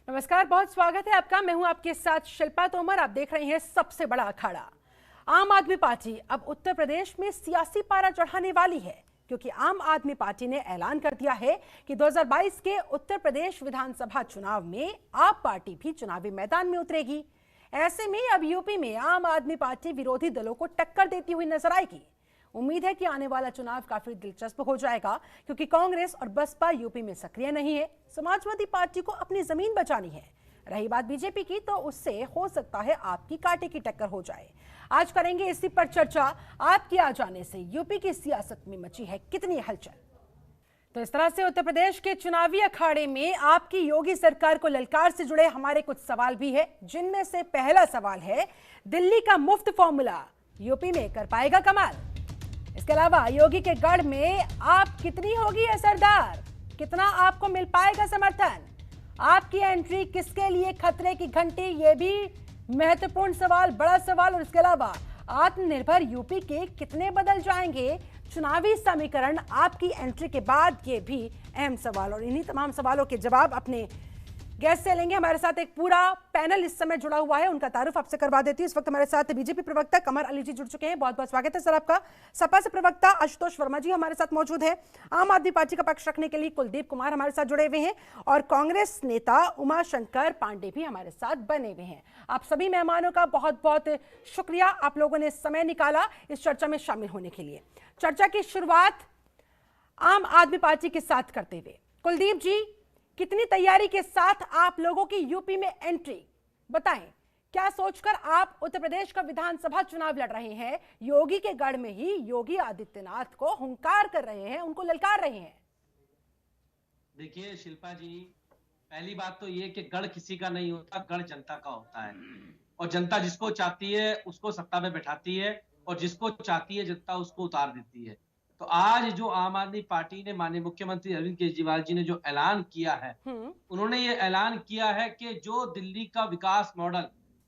नमस्कार, बहुत स्वागत है आपका। मैं हूं आपके साथ शिल्पा तोमर। आप देख रहे हैं सबसे बड़ा अखाड़ा। आम आदमी पार्टी अब उत्तर प्रदेश में सियासी पारा चढ़ाने वाली है, क्योंकि आम आदमी पार्टी ने ऐलान कर दिया है कि 2022 के उत्तर प्रदेश विधानसभा चुनाव में आप पार्टी भी चुनावी मैदान में उतरेगी। ऐसे में अब यूपी में आम आदमी पार्टी विरोधी दलों को टक्कर देती हुई नजर आएगी। उम्मीद है कि आने वाला चुनाव काफी दिलचस्प हो जाएगा, क्योंकि कांग्रेस और बसपा यूपी में सक्रिय नहीं है। समाजवादी पार्टी को अपनी जमीन बचानी है। रही बात बीजेपी की, तो उससे हो सकता है आपकी कांटे की टक्कर हो जाए। आज करेंगे इसी पर चर्चा। आपके आ जाने से यूपी की सियासत में मची है कितनी हलचल। तो इस तरह से उत्तर प्रदेश के चुनावी अखाड़े में आपकी योगी सरकार को ललकार से जुड़े हमारे कुछ सवाल भी है, जिनमें से पहला सवाल है, दिल्ली का मुफ्त फॉर्मूला यूपी में कर पाएगा कमाल? इसके अलावा योगी के गढ़ में आप कितनी होगी असरदार? कितना आपको मिल पाएगा समर्थन? आपकी एंट्री किसके लिए खतरे की घंटी? ये भी महत्वपूर्ण सवाल, बड़ा सवाल। और इसके अलावा आत्मनिर्भर यूपी के कितने बदल जाएंगे चुनावी समीकरण आपकी एंट्री के बाद? ये भी अहम सवाल। और इन्हीं तमाम सवालों के जवाब अपने गेस्ट से लेंगे। हमारे साथ एक पूरा पैनल इस समय जुड़ा हुआ है, उनका तारुफ आपसे करवा देती हूँ। इस वक्त हमारे साथ बीजेपी प्रवक्ता कमर अली जी जुड़ चुके हैं, बहुत बहुत स्वागत है सर आपका। सपा से प्रवक्ता आशुतोष वर्मा जी हमारे साथ मौजूद है। आम आदमी पार्टी का पक्ष रखने के लिए कुलदीप कुमार हमारे साथ जुड़े हुए हैं, और कांग्रेस नेता उमाशंकर पांडे भी हमारे साथ बने हुए हैं। आप सभी मेहमानों का बहुत बहुत शुक्रिया, आप लोगों ने समय निकाला इस चर्चा में शामिल होने के लिए। चर्चा की शुरुआत आम आदमी पार्टी के साथ करते हुए, कुलदीप जी, कितनी तैयारी के साथ आप लोगों की यूपी में एंट्री, बताएं। क्या सोचकर आप उत्तर प्रदेश का विधानसभा चुनाव लड़ रहे हैं? योगी के गढ़ में ही योगी आदित्यनाथ को हुंकार कर रहे हैं, उनको ललकार रहे हैं। देखिए शिल्पा जी, पहली बात तो ये कि गढ़ किसी का नहीं होता, गढ़ जनता का होता है। और जनता जिसको चाहती है उसको सत्ता में बैठाती है, और जिसको चाहती है जनता उसको उतार देती है। तो आज जो आम आदमी पार्टी ने, माननीय मुख्यमंत्री अरविंद केजरीवाल जी ने जो ऐलान किया है, उन्होंने ये ऐलान किया है कि जो दिल्ली का विकास मॉडल,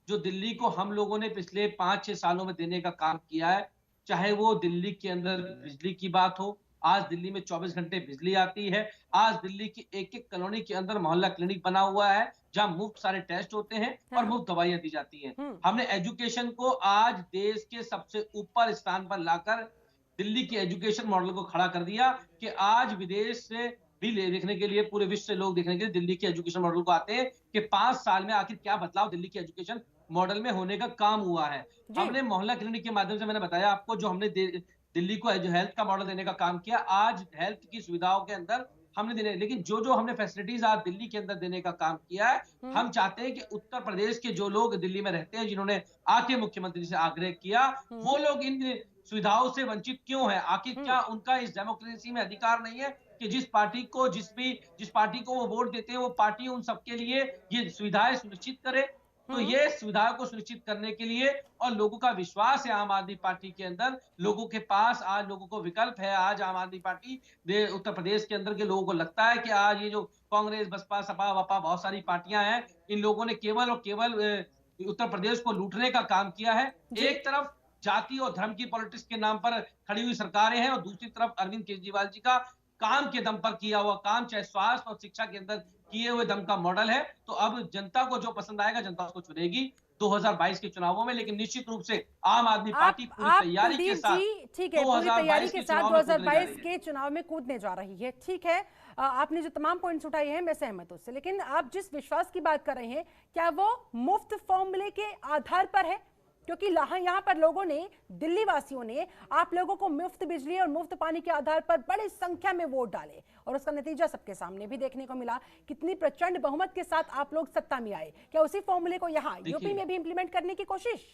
जो दिल्ली को हम लोगों ने पिछले 5-6 सालों में देने का काम किया है, चाहे वो दिल्ली के अंदर बिजली की बात हो, आज दिल्ली में 24 घंटे बिजली आती है। आज दिल्ली की एक-एक कॉलोनी के अंदर मोहल्ला क्लिनिक बना हुआ है, जहां मुफ्त सारे टेस्ट होते हैं और मुफ्त दवाइयां दी जाती हैं। हमने एजुकेशन को आज देश के सबसे ऊपर स्थान पर लाकर दिल्ली के एजुकेशन मॉडल को खड़ा कर दिया कि आज विदेश से भी देखने के लिए, पूरे विश्व से लोग देखने के लिए दिल्ली के एजुकेशन मॉडल को आते हैं कि 5 साल में आखिर क्या बदलाव दिल्ली के एजुकेशन मॉडल में होने का काम हुआ है। हमने मोहल्ला क्लिनिक के माध्यम से, मैंने बताया आपको, जो हमने दिल्ली को जो हेल्थ का मॉडल देने का काम किया, आज हेल्थ की सुविधाओं के अंदर हमने देने, लेकिन जो हमने फैसिलिटीज आज दिल्ली के अंदर देने का काम किया है, हम चाहते हैं कि उत्तर प्रदेश के जो लोग दिल्ली में रहते हैं, जिन्होंने आके मुख्यमंत्री से आग्रह किया, वो लोग इन सुविधाओं से वंचित क्यों है? आखिर क्या उनका इस डेमोक्रेसी में अधिकार नहीं है कि जिस पार्टी को वो वोट देते हैं, वो पार्टी उन सबके लिए ये सुविधाएं सुनिश्चित करे? तो ये सुविधाओं को सुनिश्चित करने के लिए, और लोगों का विश्वास है आम आदमी पार्टी के अंदर, लोगों के पास आज लोगों को विकल्प है। आज आम आदमी पार्टी उत्तर प्रदेश के अंदर के लोगों को लगता है कि आज ये जो कांग्रेस, बसपा, सपा, वपा, बहुत सारी पार्टियां हैं, इन लोगों ने केवल और केवल उत्तर प्रदेश को लूटने का काम किया है। एक तरफ जाति और धर्म की पॉलिटिक्स के नाम पर खड़ी हुई सरकारें हैं, और दूसरी तरफ अरविंद केजरीवाल जी का काम के दम पर किया हुआ काम, चाहे स्वास्थ्य और शिक्षा के अंदर किए हुए दम का मॉडल है। तो अब जनता को जो पसंद आएगा, जनता उसको चुनेगी 2022 के चुनावों में। लेकिन निश्चित रूप से आम आदमी पार्टी पूरी तैयारी के साथ, ठीक है, पूरी तैयारी के साथ 2022 के चुनाव में कूदने जा रही है। ठीक है, आपने जो तमाम पॉइंट्स उठाए हैं, मैं सहमत हूं उससे, लेकिन आप जिस विश्वास की बात कर रहे हैं, क्या वो मुफ्त फॉर्मूले के आधार पर है? क्योंकि यहाँ पर लोगों ने, दिल्ली वासियों ने आप लोगों को मुफ्त बिजली और मुफ्त पानी के आधार पर बड़ी संख्या में वोट डाले, और उसका नतीजा सबके सामने भी देखने को मिला। कितनी प्रचंड बहुमत के साथ आप लोग सत्ता में आए। क्या उसी फॉर्मूले को यहाँ यूपी में भी इंप्लीमेंट करने की कोशिश?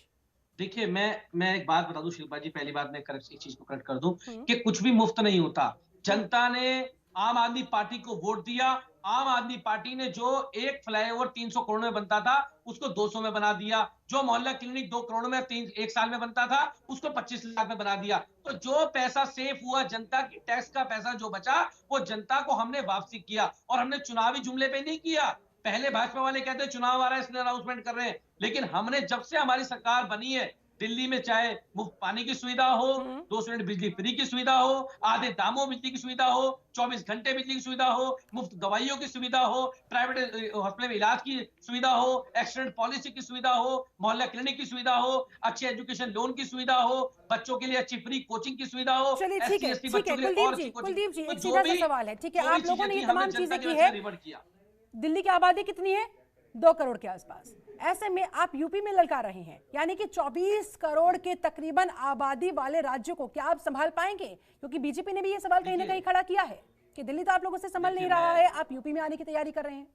देखिए, मैं एक बात बता दूं शिल्पा जी, पहली बात मैं इस चीज को करेक्ट कर दूं कि कुछ भी मुफ्त नहीं होता। जनता ने आम आदमी पार्टी को वोट दिया। आम आदमी पार्टी ने जो एक फ्लाईओवर 300 करोड़ में बनता था, उसको 200 में बना दिया। जो मोहल्ला क्लिनिक 2 करोड़ में एक साल में बनता था, उसको 25 लाख में बना दिया। तो जो पैसा सेव हुआ, जनता की टैक्स का पैसा जो बचा, वो जनता को हमने वापसी किया। और हमने चुनावी जुमले पे नहीं किया। पहले भाजपा वाले कहते हैं चुनाव आ रहा है इसलिए अनाउंसमेंट कर रहे हैं, लेकिन हमने, जब से हमारी सरकार बनी है, दिल्ली में चाहे मुफ्त पानी की सुविधा हो, 200 यूनिट बिजली फ्री की सुविधा हो, आधे दामों बिजली की सुविधा हो, 24 घंटे बिजली की सुविधा हो, मुफ्त दवाइयों की सुविधा हो, प्राइवेट हॉस्पिटल में इलाज की सुविधा हो, एक्सीडेंट पॉलिसी की सुविधा हो, मोहल्ला क्लिनिक की सुविधा हो, अच्छे एजुकेशन लोन की सुविधा हो, बच्चों के लिए अच्छी फ्री कोचिंग की सुविधा हो, चलिए ठीक एससी है, एसटी ठीक बच्चों है के लिए और अच्छी कोचिंग। कुलदीप जी तो एक सीधा सा सवाल है, ठीक है, जो भी आप लोगों चीजें ने थी ये हमने तमाम जनता चीजें की की वजह से है। रिवर्ट किया। दिल्ली की आबादी कितनी है? 2 करोड़ के आसपास। ऐसे में आप यूपी में ललका रहे हैं, यानी कि 24 करोड़ के तकरीबन आबादी वाले राज्यों को क्या आप संभाल पाएंगे? क्योंकि बीजेपी ने भी ये सवाल कहीं ना कहीं खड़ा किया है कि दिल्ली तो आप लोगों से संभल नहीं रहा है, आप यूपी में आने की तैयारी कर रहे हैं।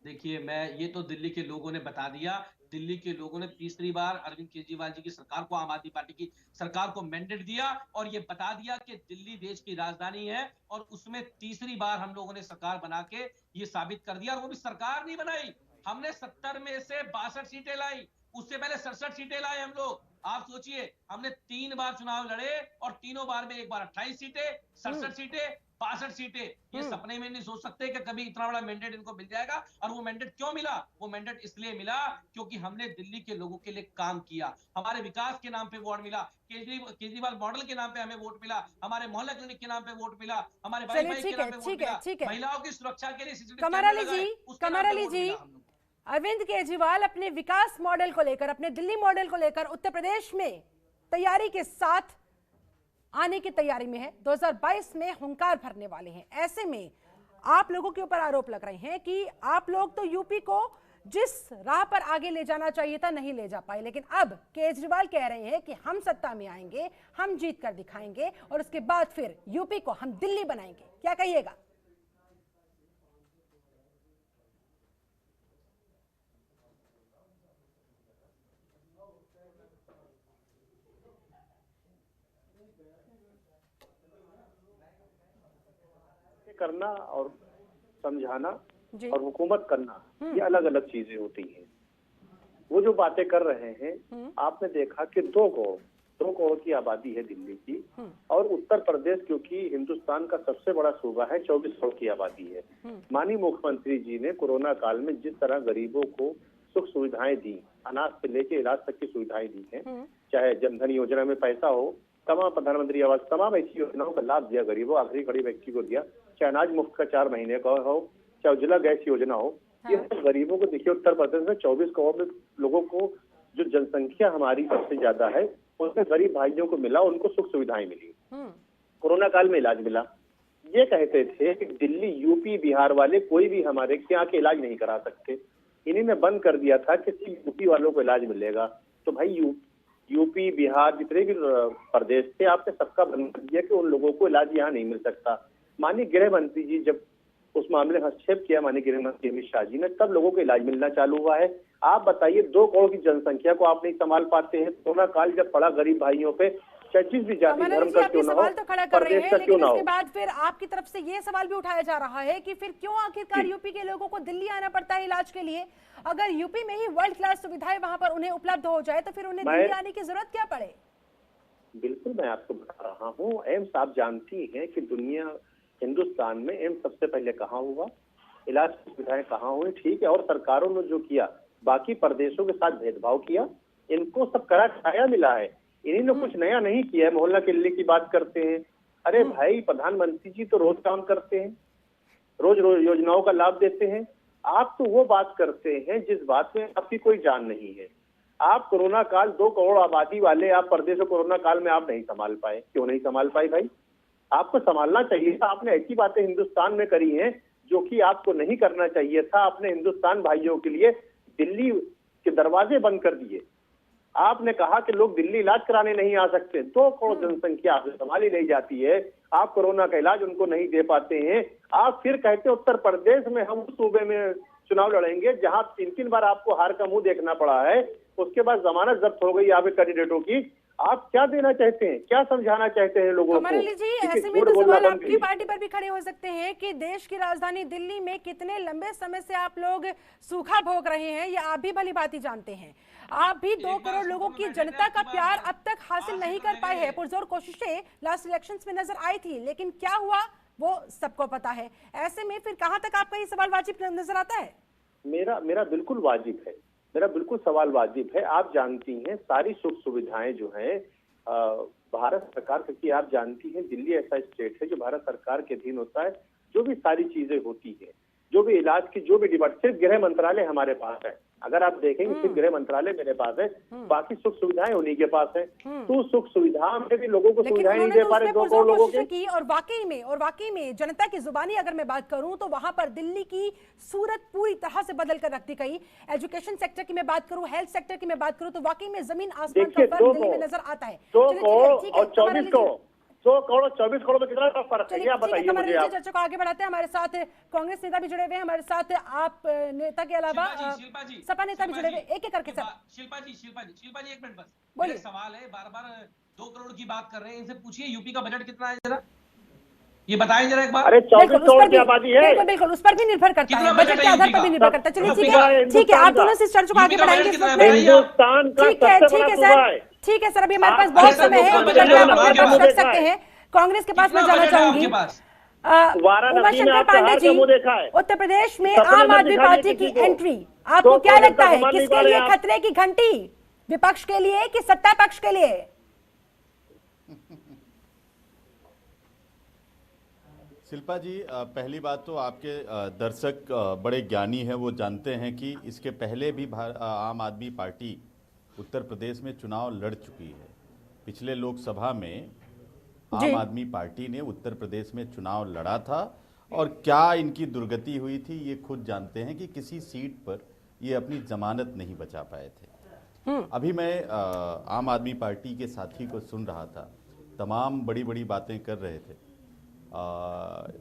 देखिए, मैं ये तो दिल्ली के लोगों ने बता दिया। दिल्ली के लोगों ने तीसरी बार अरविंद केजरीवाल जी की सरकार को, आम आदमी पार्टी की सरकार को मैंडेट दिया और ये बता दिया कि दिल्ली देश की राजधानी है और उसमें तीसरी बार हम लोगों ने सरकार बना के ये साबित कर दिया। और वो भी सरकार नहीं बनाई, हमने 70 में से 62 सीटें लाई, उससे पहले 67 सीटें लाए हम लोग। आप सोचिए, हमने 3 बार चुनाव लड़े और तीनों बार में एक बार 28 सीटें, 67 सीटें, 62 सीटें। ये सपने में नहीं सोच सकते कि कभी इतना बड़ा मैंडेट इनको मिल जाएगा। और वो मैंडेट क्यों मिला? वो मैंडेट इसलिए मिला क्योंकि हमने दिल्ली के लोगों के लिए काम किया। हमारे विकास के नाम पे वोट मिला, केजरीवाल मॉडल के नाम पे हमें वोट मिला, हमारे मोहल्ला क्लिनिक के नाम पे वोट मिला, हमारे वाईफाई के नाम पे वोट मिला, महिलाओं की सुरक्षा के लिए सीसीटीवी कैमरे लगाए, उसके नाम पे वोट मिला हम लोग। अरविंद केजरीवाल अपने विकास मॉडल को लेकर, अपने दिल्ली मॉडल को लेकर उत्तर प्रदेश में तैयारी के साथ आने की तैयारी में है। 2022 में हुंकार भरने वाले हैं। ऐसे में आप लोगों के ऊपर आरोप लग रहे हैं कि आप लोग तो यूपी को जिस राह पर आगे ले जाना चाहिए था नहीं ले जा पाए, लेकिन अब केजरीवाल कह रहे हैं कि हम सत्ता में आएंगे, हम जीत कर दिखाएंगे और उसके बाद फिर यूपी को हम दिल्ली बनाएंगे। क्या कहिएगा? करना और समझाना और हुकूमत करना, ये अलग अलग चीजें होती हैं। वो जो बातें कर रहे हैं, आपने देखा कि 2 करोड़ की आबादी है दिल्ली की, और उत्तर प्रदेश क्योंकि हिंदुस्तान का सबसे बड़ा सूबा है, 24 करोड़ की आबादी है। माननीय मुख्यमंत्री जी ने कोरोना काल में जिस तरह गरीबों को सुख सुविधाएं दी, अनाज से लेके इलाज तक की सुविधाएं दी हैं, चाहे जनधन योजना में पैसा हो, तमाम प्रधानमंत्री आवास, तमाम ऐसी योजनाओं का लाभ दिया गरीबों, आखिरी गरीब व्यक्ति को दिया, चाहे अनाज मुफ्त का 4 महीने का हो, चाहे उज्ज्वला गैस योजना हो। ये गरीबों को देखिए, उत्तर प्रदेश में 24 करोड़ में लोगों को, जो जनसंख्या हमारी सबसे ज्यादा है, उसमें गरीब भाइयों को मिला, उनको सुख सुविधाएं मिली, कोरोना काल में इलाज मिला। ये कहते थे कि दिल्ली, यूपी, बिहार वाले कोई भी हमारे यहाँ के इलाज नहीं करा सकते। इन्हीं ने बंद कर दिया था कि सिर्फ यूपी वालों को इलाज मिलेगा। तो भाई यूपी, बिहार, जितने भी प्रदेश थे, आपने सबका बंद कर दिया कि उन लोगों को इलाज यहाँ नहीं मिल सकता। माननीय गृह मंत्री जी जब उस मामले में हस्तक्षेप किया, माननीय गृह मंत्री अमित शाह जी ने, तब लोगों को इलाज मिलना चालू हुआ है। आप बताइए, 2 करोड़ की जनसंख्या को आप नहीं संभाल पाते हैं। कोरोना काल जब पड़ा गरीब भाइयों पे, जिस भी जाति धर्म का क्यों ना हो, तो खड़ा कर रहे हैं, लेकिन उसके बाद फिर आपकी तरफ से ये सवाल भी उठाया जा रहा है कि फिर क्यों आखिरकार यूपी के लोगों को दिल्ली आना पड़ता है इलाज के लिए? अगर यूपी में ही वर्ल्ड क्लास सुविधाएं वहां पर उन्हें उपलब्ध हो जाए तो फिर उन्हें दिल्ली आने की जरूरत क्या पड़े? बिल्कुल, मैं आपको बता रहा हूँ, एम्स आप जानती हैं कि दुनिया, हिंदुस्तान में एम्स सबसे पहले कहाँ हुआ, इलाज की सुविधाएं कहाँ हुई, ठीक है। और सरकारों ने जो किया, बाकी प्रदेशों के साथ भेदभाव किया, इनको सब कड़ा छाया मिला है। इन्हीं ने कुछ नया नहीं किया है। मोहल्ला क्लिनिक की बात करते हैं, अरे भाई प्रधानमंत्री जी तो रोज काम करते हैं, रोज योजनाओं का लाभ देते हैं। आप तो वो बात करते हैं जिस बात में आपकी कोई जान नहीं है। आप कोरोना काल, 2 करोड़ आबादी वाले आप प्रदेश को कोरोना काल में आप नहीं संभाल पाए। क्यों नहीं संभाल पाए भाई? आपको संभालना चाहिए था। आपने ऐसी बातें हिंदुस्तान में करी हैं जो कि आपको नहीं करना चाहिए था। आपने हिंदुस्तान भाइयों के लिए दिल्ली के दरवाजे बंद कर दिए। आपने कहा कि लोग दिल्ली इलाज कराने नहीं आ सकते। 2 करोड़ जनसंख्या आपसे संभाली नहीं जाती है, आप कोरोना का इलाज उनको नहीं दे पाते हैं। आप फिर कहते उत्तर प्रदेश में हम उस सूबे में चुनाव लड़ेंगे जहां 3 बार आपको हार का मुंह देखना पड़ा है, उसके बाद जमानत जब्त हो गई यहाँ पे कैंडिडेटों की। आप क्या देना चाहते हैं, क्या समझाना चाहते हैं लोगों को? जी, ऐसे में तो सवाल आपकी पार्टी पर भी खड़े हो सकते हैं कि देश की राजधानी दिल्ली में कितने लंबे समय से आप लोग सूखा भोग रहे हैं, ये आप भी भली भांति जानते हैं। आप भी 2 करोड़ लोगों की जनता का प्यार अब तक हासिल नहीं कर पाए हैं। पुरजोर कोशिशें लास्ट इलेक्शंस में नजर आई थी, लेकिन क्या हुआ वो सबको पता है। ऐसे में फिर कहां तक आपका ये सवाल वाजिब नजर आता है? मेरा बिल्कुल वाजिब है। मेरा बिल्कुल सवाल वाजिब है। आप जानती हैं सारी सुख सुविधाएं जो हैं भारत सरकार, क्योंकि आप जानती हैं दिल्ली ऐसा स्टेट है जो भारत सरकार के अधीन होता है। जो भी सारी चीजें होती है, जो भी इलाज की जो भी डिपार्ट, सिर्फ गृह मंत्रालय हमारे पास है। अगर आप देखेंगे सिर्फ गृह मंत्रालय मेरे पास है, बाकी सुख सुविधाएं उन्हीं के पास है। तो सुख सुविधा में भी लोगों को सुविधाएं नहीं दे पा रहे 2 करोड़ लोगों की। और वाकई में जनता की जुबानी अगर मैं बात करूं तो वहां पर दिल्ली की सूरत पूरी तरह से बदल कर रख दी गई। एजुकेशन सेक्टर की मैं बात करूं, हेल्थ सेक्टर की मैं बात करूं, तो वाकई में जमीन आसमान का फर्क दिल्ली में नजर आता है। 2 करोड़ और 24 करोड़, 100 करोड़ 24 करोड़ में कितना फर्क है, आप बताइए मुझे। आप चर्चा को आगे बढ़ाते हैं। हमारे साथ कांग्रेस नेता भी जुड़े हुए हैं, हमारे साथ आप नेता के अलावा सपा नेता भी जुड़े हुए, एक एक करके सब। शिल्पा जी 1 मिनट बस, बोलिए। सवाल है, बार बार 2 करोड़ की बात कर रहे हैं, इनसे पूछिए यूपी का बजट कितना है, जरा ये बताएं जरा एक बार। अरे 24 करोड़ की आबादी है। बिल्कुल उस पर भी निर्भर करता है, बजट के आधार पर भी निर्भर करता है। चलिए ठीक है, आप दोनों से इस चर्चा को आगे बढ़ाएंगे। हिंदुस्तान का सबसे बड़ा सूबा है। ठीक है सर, अभी हमारे पास बहुत समय है, कर सकते हैं। कांग्रेस के पास मैं जाना चाहूंगी। उमाशंकर पांडे जी, उत्तर प्रदेश में आम आदमी पार्टी की एंट्री आपको क्या लगता है, किसके लिए खतरे की घंटी, विपक्ष के लिए कि सत्ता पक्ष के लिए? शिल्पा जी, पहली बात तो आपके दर्शक बड़े ज्ञानी हैं, वो जानते हैं कि इसके पहले भी आम आदमी पार्टी उत्तर प्रदेश में चुनाव लड़ चुकी है। पिछले लोकसभा में आम आदमी पार्टी ने उत्तर प्रदेश में चुनाव लड़ा था और क्या इनकी दुर्गति हुई थी ये खुद जानते हैं कि किसी सीट पर ये अपनी जमानत नहीं बचा पाए थे। अभी मैं आम आदमी पार्टी के साथी को सुन रहा था, तमाम बड़ी बड़ी बातें कर रहे थे।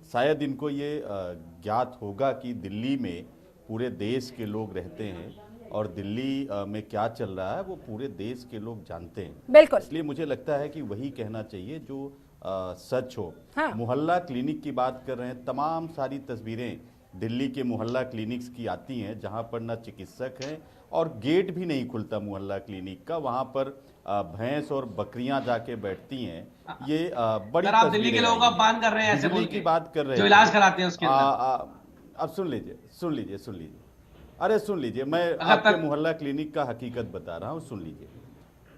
शायद इनको ये ज्ञात होगा कि दिल्ली में पूरे देश के लोग रहते हैं और दिल्ली में क्या चल रहा है वो पूरे देश के लोग जानते हैं। बिल्कुल। इसलिए मुझे लगता है कि वही कहना चाहिए जो सच हो। हाँ। मोहल्ला क्लिनिक की बात कर रहे हैं, तमाम सारी तस्वीरें दिल्ली के मोहल्ला क्लिनिक्स की आती हैं जहां पर न चिकित्सक हैं और गेट भी नहीं खुलता मोहल्ला क्लिनिक का, वहां पर भैंस और बकरियां जाके बैठती हैं। ये बड़ी आप दिल्ली के लोगों का बान कर रहे हैं, ऐसे बोल के की बात कर रहे हैं, जो इलाज कराते हैं उसके अंदर। अब सुन लीजिए, अरे सुन लीजिए, मैं आपके मोहल्ला क्लिनिक का हकीकत बता रहा हूँ, सुन लीजिए।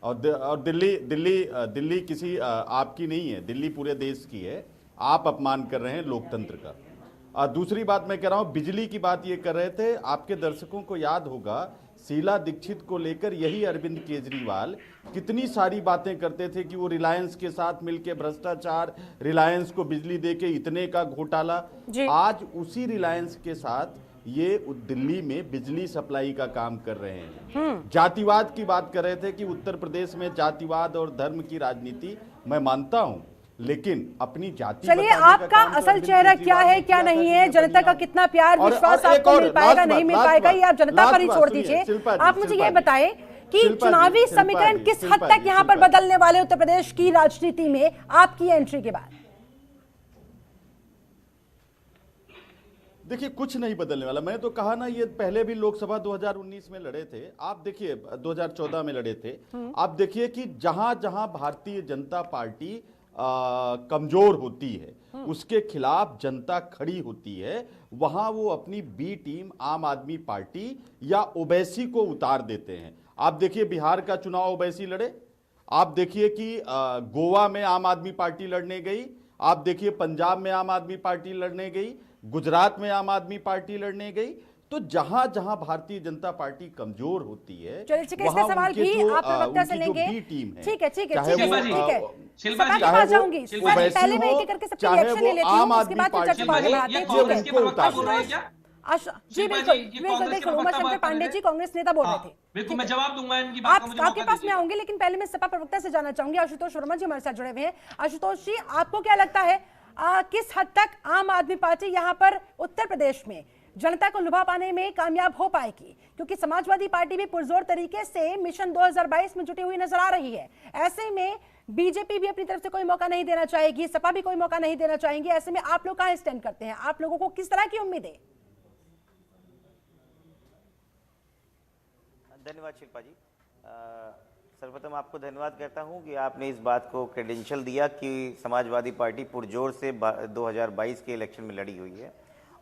और दिल्ली किसी आपकी नहीं है, दिल्ली पूरे देश की है। आप अपमान कर रहे हैं लोकतंत्र का। दूसरी बात मैं कह रहा हूँ, बिजली की बात ये कर रहे थे, आपके दर्शकों को याद होगा शीला दीक्षित को लेकर यही अरविंद केजरीवाल कितनी सारी बातें करते थे कि वो रिलायंस के साथ मिलकर भ्रष्टाचार, रिलायंस को बिजली देके इतने का घोटाला। आज उसी रिलायंस के साथ ये दिल्ली में बिजली सप्लाई का काम कर रहे हैं। जातिवाद की बात कर रहे थे कि उत्तर प्रदेश में जातिवाद और धर्म की राजनीति मैं मानता हूं, लेकिन अपनी जाति। चलिए, आपका असल चेहरा क्या है क्या नहीं है, जनता का कितना प्यार विश्वास आपको मिल पाएगा नहीं मिल पाएगा, ये आप जनता पर ही छोड़ दीजिए। आप मुझे ये बताएं कि चुनावी समीकरण किस हद तक यहाँ पर बदलने वाले उत्तर प्रदेश की राजनीति में आपकी एंट्री के बाद? देखिए, कुछ नहीं बदलने वाला। मैंने तो कहा ना, ये पहले भी लोकसभा 2019 में लड़े थे, आप देखिए 2014 में लड़े थे। आप देखिए कि जहां जहां भारतीय जनता पार्टी कमजोर होती है, उसके खिलाफ जनता खड़ी होती है, वहां वो अपनी बी टीम आम आदमी पार्टी या ओवैसी को उतार देते हैं। आप देखिए बिहार का चुनाव ओवैसी लड़े, आप देखिए कि गोवा में आम आदमी पार्टी लड़ने गई, आप देखिए पंजाब में आम आदमी पार्टी लड़ने गई, गुजरात में आम आदमी पार्टी लड़ने गई। तो जहां जहां भारतीय जनता पार्टी कमजोर होती है, वहां सवाल भी आप प्रवक्ता से लेंगे। टीम है, ठीक है चाहे वो पहले मैं एक करके सबके रिएक्शन ले लेती हूं, उसके बाद चर्चा को आगे बढ़ाते हैं। जी बिल्कुल, उमाशंकर पांडे जी कांग्रेस नेता बोल रहे थे। बिल्कुल, मैं जवाब दूंगा इनकी बात का। आपके पास में आऊंगी, लेकिन पहले मैं सपा प्रवक्ता से जानना चाहूंगी। आशुतोष वर्मा जी हमारे साथ जुड़े हुए हैं। आशुतोष जी, आपको क्या लगता है किस हद तक आम आदमी पार्टी यहाँ पर उत्तर प्रदेश में जनता को लुभा पाने में कामयाब हो पाएगी? क्योंकि समाजवादी पार्टी भी पुरजोर तरीके से मिशन 2022 में जुटी हुई नजर आ रही है। ऐसे में बीजेपी भी अपनी तरफ से कोई मौका नहीं देना चाहेगी, सपा भी कोई मौका नहीं देना चाहेंगे। ऐसे में आप लोग कहां स्टैंड करते हैं? आप लोगों को किस तरह की उम्मीद है? धन्यवाद शिल्पा जी। सर्वप्रथम आपको धन्यवाद करता हूं कि आपने इस बात को क्रेडेंशियल दिया कि समाजवादी पार्टी पुरजोर से 2022 के इलेक्शन में लड़ी हुई है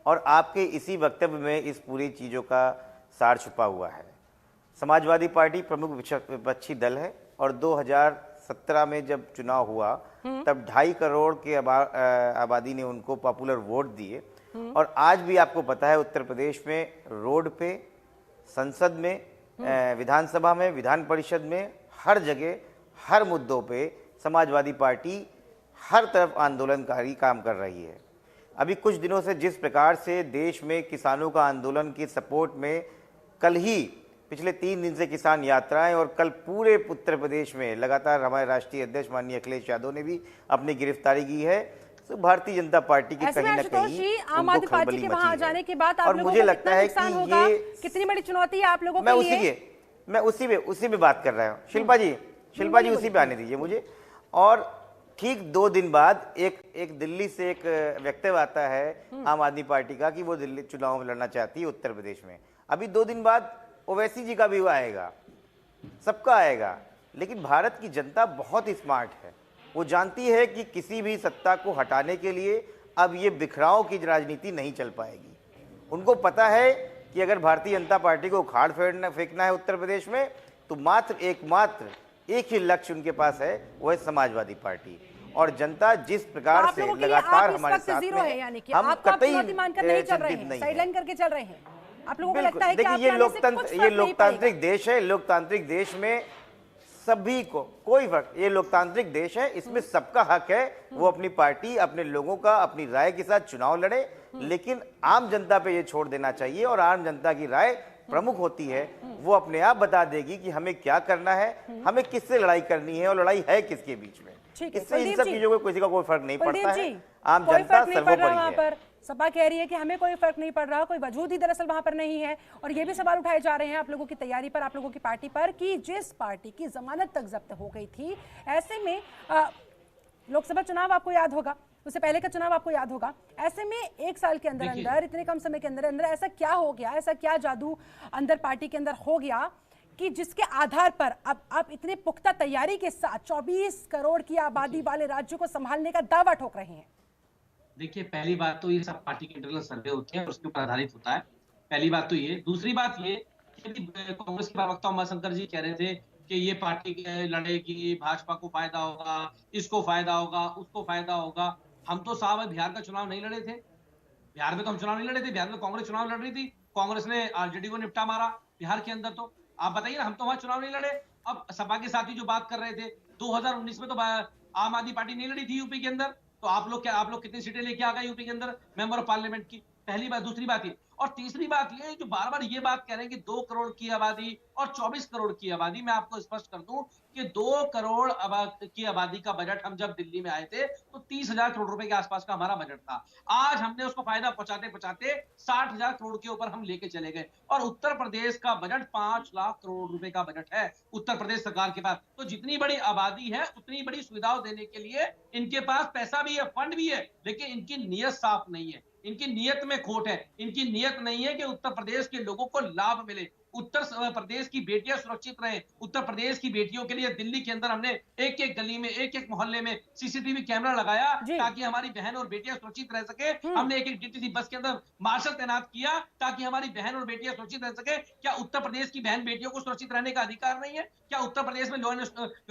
और आपके इसी वक्तव्य में इस पूरी चीज़ों का सार छुपा हुआ है। समाजवादी पार्टी प्रमुख विपक्षी दल है और 2017 में जब चुनाव हुआ तब 2.5 करोड़ के आबादी ने उनको पॉपुलर वोट दिए। और आज भी आपको पता है उत्तर प्रदेश में रोड पे, संसद में, विधानसभा में, विधान परिषद में, हर जगह, हर मुद्दों पे समाजवादी पार्टी हर तरफ आंदोलनकारी काम कर रही है। अभी कुछ दिनों से जिस प्रकार से देश में किसानों का आंदोलन की सपोर्ट में कल ही पिछले 3 दिन से किसान यात्राएं और कल पूरे उत्तर प्रदेश में लगातार हमारे राष्ट्रीय अध्यक्ष माननीय अखिलेश यादव ने भी अपनी गिरफ्तारी की है, तो भारतीय जनता पार्टी की कहीं न कहीं आम आदमी पार्टी के वहां जाने के बाद और मुझे लगता है कि ये कितनी बड़ी चुनौती है आप लोगों के लिए। मैं उसी में बात कर रहा हूँ। शिल्पा जी उसी पे आने दीजिए मुझे। और ठीक 2 दिन बाद एक दिल्ली से एक वक्तव्य आता है आम आदमी पार्टी का कि वो दिल्ली चुनाव में लड़ना चाहती है उत्तर प्रदेश में। अभी 2 दिन बाद ओवैसी जी का भी आएगा, सबका आएगा। लेकिन भारत की जनता बहुत ही स्मार्ट है, वो जानती है कि किसी भी सत्ता को हटाने के लिए अब ये बिखराव की राजनीति नहीं चल पाएगी। उनको पता है कि अगर भारतीय जनता पार्टी को उखाड़ फेंकना है उत्तर प्रदेश में तो मात्र एक ही लक्ष्य उनके पास है, वो है समाजवादी पार्टी। और जनता जिस प्रकार से लगातार हमारे साथ में है, हम कतई साइडलाइन करके चल रहे हैं। आप लोगों को लगता है कि देखिए ये लोकतांत्रिक देश है, लोकतांत्रिक देश में सभी को कोई फर्क, ये लोकतांत्रिक देश है, इसमें सबका हक है वो अपनी पार्टी, अपने लोगों का अपनी राय के साथ चुनाव लड़े। लेकिन आम जनता पे ये छोड़ देना चाहिए और आम जनता की राय प्रमुख होती है, वो अपने आप बता देगी कि हमें क्या करना है, हमें किससे लड़ाई करनी है और लड़ाई है किसके बीच में। इससे इन सब चीजों को किसी का कोई फर्क नहीं पड़ता है। आम जनता सर्वोपरि है। सपा कह रही है कि हमें कोई फर्क नहीं पड़ रहा, कोई वजूद ही दरअसल वहां पर नहीं है। और ये भी सवाल उठाए जा रहे हैं आप लोगों की तैयारी पर, आप लोगों की पार्टी पर, कि जिस पार्टी की जमानत तक जब्त हो गई थी, ऐसे में लोकसभा चुनाव आपको याद होगा, उससे पहले का चुनाव आपको याद होगा, ऐसे में 1 साल के अंदर अंदर, इतने कम समय के अंदर अंदर ऐसा क्या हो गया, ऐसा क्या जादू अंदर पार्टी के अंदर हो गया कि जिसके आधार पर अब आप इतने पुख्ता तैयारी के साथ 24 करोड़ की आबादी वाले राज्यों को संभालने का दावा ठोक रहे हैं। देखिए, पहली बात तो ये सब पार्टी के इंटरनल सर्वे होते हैं और उसके ऊपर आधारित होता है। पहली बात तो ये। दूसरी बात ये कि कांग्रेस के प्रवक्ता उमाशंकर जी कह रहे थे कि ये पार्टी लड़ेगी, भाजपा को फायदा होगा, इसको फायदा होगा, उसको फायदा होगा। हम तो साहब बिहार का चुनाव नहीं लड़े थे, बिहार में तो हम चुनाव नहीं लड़े थे, बिहार में कांग्रेस चुनाव लड़ रही थी, कांग्रेस ने आरजेडी को निपटा मारा बिहार के अंदर। तो आप बताइए ना, हम तो वहां चुनाव नहीं लड़े। अब सपा के साथी जो बात कर रहे थे 2019 में तो आम आदमी पार्टी नहीं लड़ी थी यूपी के अंदर, तो आप लोग कितनी सीटें लेके आ गए यूपी के अंदर मेंबर ऑफ पार्लियामेंट की? पहली बात। दूसरी बात ये, और तीसरी बात ये जो बार बार ये बात कह रहे हैं कि 2 करोड़ की आबादी और 24 करोड़ की आबादी, मैं आपको स्पष्ट कर दूं कि 2 करोड़ की आबादी का बजट हम जब दिल्ली में आए थे तो 30,000 करोड़ रुपए के आसपास का हमारा बजट था। आज हमने उसको फायदा पहुंचाते 60,000 करोड़ के ऊपर हम लेके चले गए। और उत्तर प्रदेश का बजट 5 लाख करोड़ रुपए का बजट है उत्तर प्रदेश सरकार के पास। तो जितनी बड़ी आबादी है उतनी बड़ी सुविधाओं देने के लिए इनके पास पैसा भी है, फंड भी है, लेकिन इनकी नीयत साफ नहीं है, इनकी नीयत में खोट है। इनकी नीयत नहीं है कि उत्तर प्रदेश के लोगों को लाभ मिले, उत्तर प्रदेश की बेटियां सुरक्षित रहें। उत्तर प्रदेश की बेटियों के लिए दिल्ली के अंदर हमने एक एक गली में, एक एक मोहल्ले में सीसीटीवी कैमरा लगाया ताकि हमारी बहन और बेटियां सुरक्षित रह सके। हमने एक एक डीटीसी बस के अंदर मार्शल तैनात किया ताकि हमारी बहन और बेटियां सुरक्षित रह सके। क्या उत्तर प्रदेश की बहन बेटियों को सुरक्षित रहने का अधिकार नहीं है? क्या उत्तर प्रदेश में लॉ एंड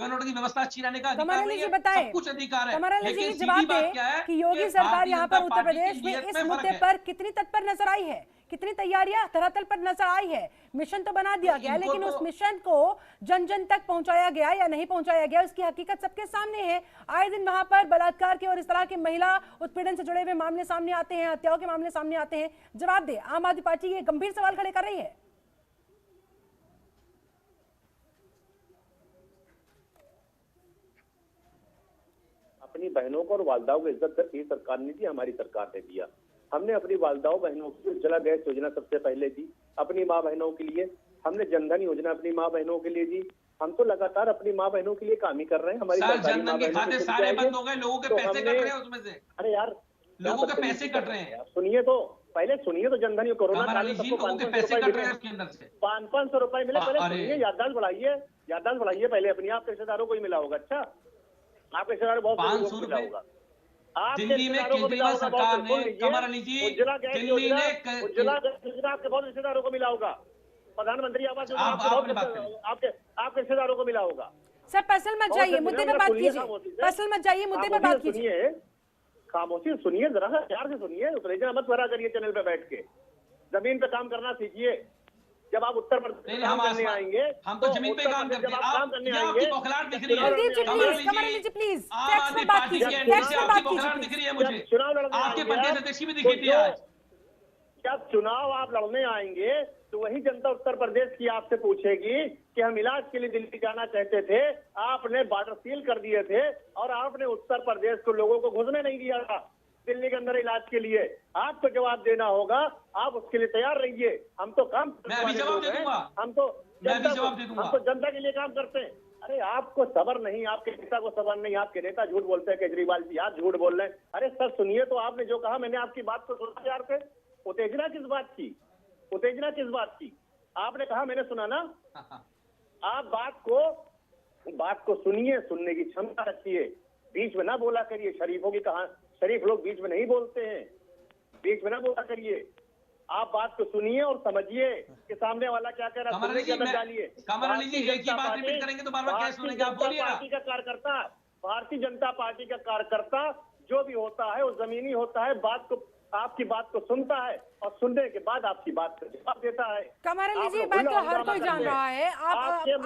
ऑर्डर की व्यवस्था अच्छी रहने का अधिकार नहीं है? सब कुछ अधिकार है, लेकिन सीधी बात क्या है कि योगी सरकार यहाँ पर उत्तर प्रदेश में इस मुद्दे पर कितनी तत्पर नजर आई है, कितनी तैयारियां धरातल पर नजर आई है। मिशन तो बना दिया गया, लेकिन उस मिशन को जन जन तक पहुंचाया गया या नहीं पहुंचाया गया, उसकी हकीकत सबके सामने है। आए दिन वहां पर बलात्कार के और इस तरह के महिला उत्पीड़न से जुड़े हुए मामले सामने आते हैं, हत्याओं के मामले सामने आते हैं। जवाब दे, आम आदमी पार्टी ये गंभीर सवाल खड़े कर रही है। अपनी बहनों को और वालदाओं को इज्जत ये सरकार ने दी, हमारी सरकार ने दिया। हमने अपनी वालदाओं बहनों की उज्ज्वला गैस योजना सबसे पहले दी, अपनी माँ बहनों के लिए हमने जनधन योजना अपनी माँ बहनों के लिए दी। हम तो लगातार अपनी माँ बहनों के लिए काम ही कर रहे हैं। हमारी जनधन के खाते सारे बंद हो गए, लोगों के पैसे कट रहे हैं उसमें से। अरे यार, लोगों के पैसे कट रहे हैं। सुनिए तो, पहले सुनिए तो, जनधन कोरोना काल में सबको 500 रुपए मिले। पहले सुनिए, याददाश्त बढ़ाइए पहले अपनी। आप रिश्तेदारों को ही मिला होगा। अच्छा, आपके रिश्तेदारों बहुत 500 रुपए दिल्ली में केजरीवाल सरकार ने, कमर अली जी, दिल्ली ने उज्ज्वला आपके बहुत रिश्तेदारों को मिला होगा। प्रधानमंत्री आवास योजना आपके रिश्तेदारों को मिला होगा। सर पर्सनल मत जाइए, मुद्दे पे बात कीजिए। पर्सनल मत जाइए, मुद्दे पे बात कीजिए। खामोशी सुनिए, जरा प्यार से सुनिए, उत्तेजना मत भरा करिए चैनल पे बैठ के। जमीन पे काम करना सीखिए। जब आप उत्तर प्रदेश काम करने आएंगे, हम तो जमीन पे काम करते हैं। आप काम करने आएंगे, बौखलाहट दिख रही है। कमल जी प्लीज फैक्ट्स पे बात कीजिए। फैक्ट्स पे बात बौखलाहट दिख रही है मुझे। चुनाव लड़ने आपके प्रदेश अध्यक्ष की भी दिखी थी आज। जब चुनाव आप लड़ने आएंगे तो वही जनता उत्तर प्रदेश की आपसे पूछेगी कि हम इलाज के लिए दिल्ली जाना चाहते थे, आपने बॉर्डर सील कर दिए थे और आपने उत्तर प्रदेश को लोगों को घुसने नहीं दिया था दिल्ली के अंदर इलाज के लिए। आपको जवाब देना होगा, आप उसके लिए तैयार रहिए। हम तो काम मैं अभी जवाब दे दूंगा। हम तो जनता के लिए काम करते हैं। अरे आपको सबर नहीं, आपके नेता को सबर नहीं, आपके नेता झूठ बोलते हैं, केजरीवाल जी आप झूठ बोल रहे हैं। अरे सर सुनिए तो, आपने जो कहा मैंने आपकी बात को सुना प्यार से। उत्तेजना किस बात की? उत्तेजना किस बात की? आपने कहा मैंने सुना ना। आप बात को सुनिए, सुनने की क्षमता रखिए, बीच में ना बोला करिए। शरीफों की कहा, शरीफ लोग बीच में नहीं बोलते हैं, बीच में ना बोला करिए। आप बात को सुनिए और समझिए कि सामने वाला क्या कह रहा है। पार्टी का कार्यकर्ता, भारतीय जनता पार्टी का कार्यकर्ता जो भी होता है वो जमीनी होता है, बात को आपकी बात को सुनता है और सुनने के बाद आपकी बात को जवाब देता है। कमल जी बात तो हर कोई जान रहा है। आप बात क्यों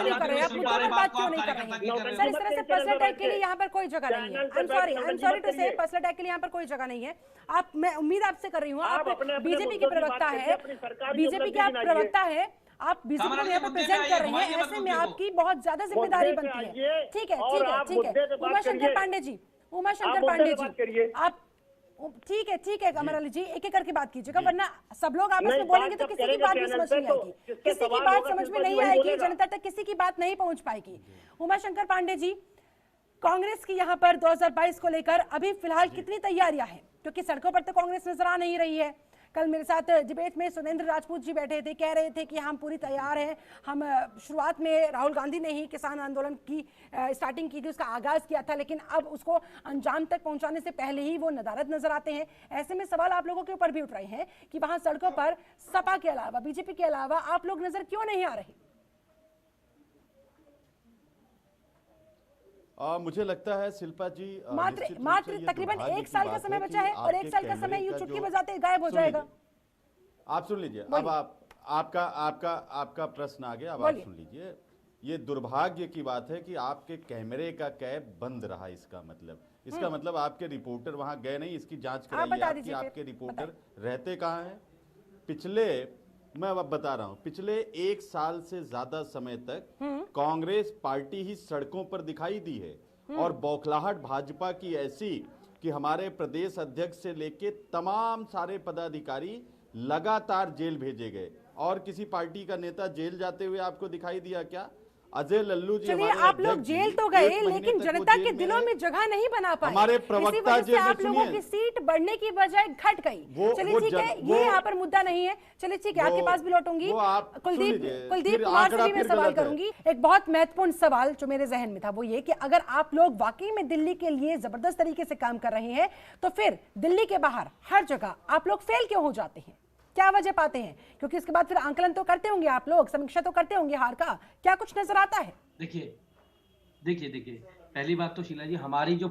नहीं कर रहे हैं? आप मुद्दे पर बात क्यों नहीं कर रहे हैं? सर इस तरह से पर्सनल अटैक के लिए यहाँ पर कोई जगह नहीं है। आई एम सॉरी टू से, पर्सनल अटैक के लिए यहाँ पर कोई जगह नहीं है। आप, मैं उम्मीद आपसे कर रही हूँ, आप बीजेपी के प्रवक्ता है, बीजेपी के आप प्रवक्ता है, आप बीजेपी को यहाँ पर प्रेजेंट कर रहे हैं, ऐसे में आपकी बहुत ज्यादा जिम्मेदारी बनती है। ठीक है ठीक है ठीक है। उमाशंकर पांडे जी, उमाशंकर पांडे जी, आप ठीक है कमल जी, एक एक करके बात कीजिएगा, वरना सब लोग आपस में बोलेंगे तो किसी की बात भी समझ नहीं आएगी, किसी की बात समझ में नहीं आएगी, जनता तक किसी की बात नहीं पहुंच पाएगी। उमाशंकर पांडे जी, कांग्रेस की यहाँ पर 2022 को लेकर अभी फिलहाल कितनी तैयारियां हैं? क्योंकि सड़कों पर तो कांग्रेस नजर आ नहीं रही है। कल मेरे साथ डिबेट में सुरेंद्र राजपूत जी बैठे थे, कह रहे थे कि हम पूरी तैयार हैं। हम शुरुआत में राहुल गांधी ने ही किसान आंदोलन की स्टार्टिंग की थी, उसका आगाज किया था, लेकिन अब उसको अंजाम तक पहुंचाने से पहले ही वो नदारद नजर आते हैं। ऐसे में सवाल आप लोगों के ऊपर भी उठ रहे हैं कि वहां सड़कों पर सपा के अलावा, बीजेपी के अलावा आप लोग नजर क्यों नहीं आ रहे? मुझे लगता है शिल्पा जी, मात्र तकरीबन 1 साल का समय बचा है और 1 साल का समय यूं चुटकी बजाते गायब हो जाएगा। आप सुन लीजिए, अब आपका प्रश्न आ गया, अब आप सुन लीजिए। ये दुर्भाग्य की बात है कि आपके कैमरे का कैप बंद रहा। इसका मतलब आपके रिपोर्टर वहां गए नहीं। इसकी जांच कराइए, आपके रिपोर्टर रहते कहाँ हैं। मैं अब बता रहा हूं, पिछले 1 साल से ज्यादा समय तक कांग्रेस पार्टी ही सड़कों पर दिखाई दी है और बौखलाहट भाजपा की ऐसी कि हमारे प्रदेश अध्यक्ष से लेके तमाम सारे पदाधिकारी लगातार जेल भेजे गए। और किसी पार्टी का नेता जेल जाते हुए आपको दिखाई दिया क्या? अजय लल्लू जी, चलिए आप लोग जेल तो गए, लेकिन जनता के दिलों में जगह नहीं बना पाए। हमारे प्रवक्ता जी, आप लोगों की सीट बढ़ने की बजाय घट गई। चलिए ठीक है, ये यहाँ पर मुद्दा नहीं है। चलिए ठीक है, आपके पास भी लौटूंगी। कुलदीप कुमार से भी मैं सवाल करूंगी। एक बहुत महत्वपूर्ण सवाल जो मेरे जहन में था वो ये कि अगर आप लोग वाकई में दिल्ली के लिए जबरदस्त तरीके से काम कर रहे हैं तो फिर दिल्ली के बाहर हर जगह आप लोग फेल क्यों हो जाते हैं? क्या वजह पाते हैं? क्योंकि उसके बाद फिर आंकलन तो करते होंगे आप लोग, समीक्षा तो करते होंगे हार का, क्या कुछ नजर आता है? देखिए पहली बात तो शीला जी, हमारी जो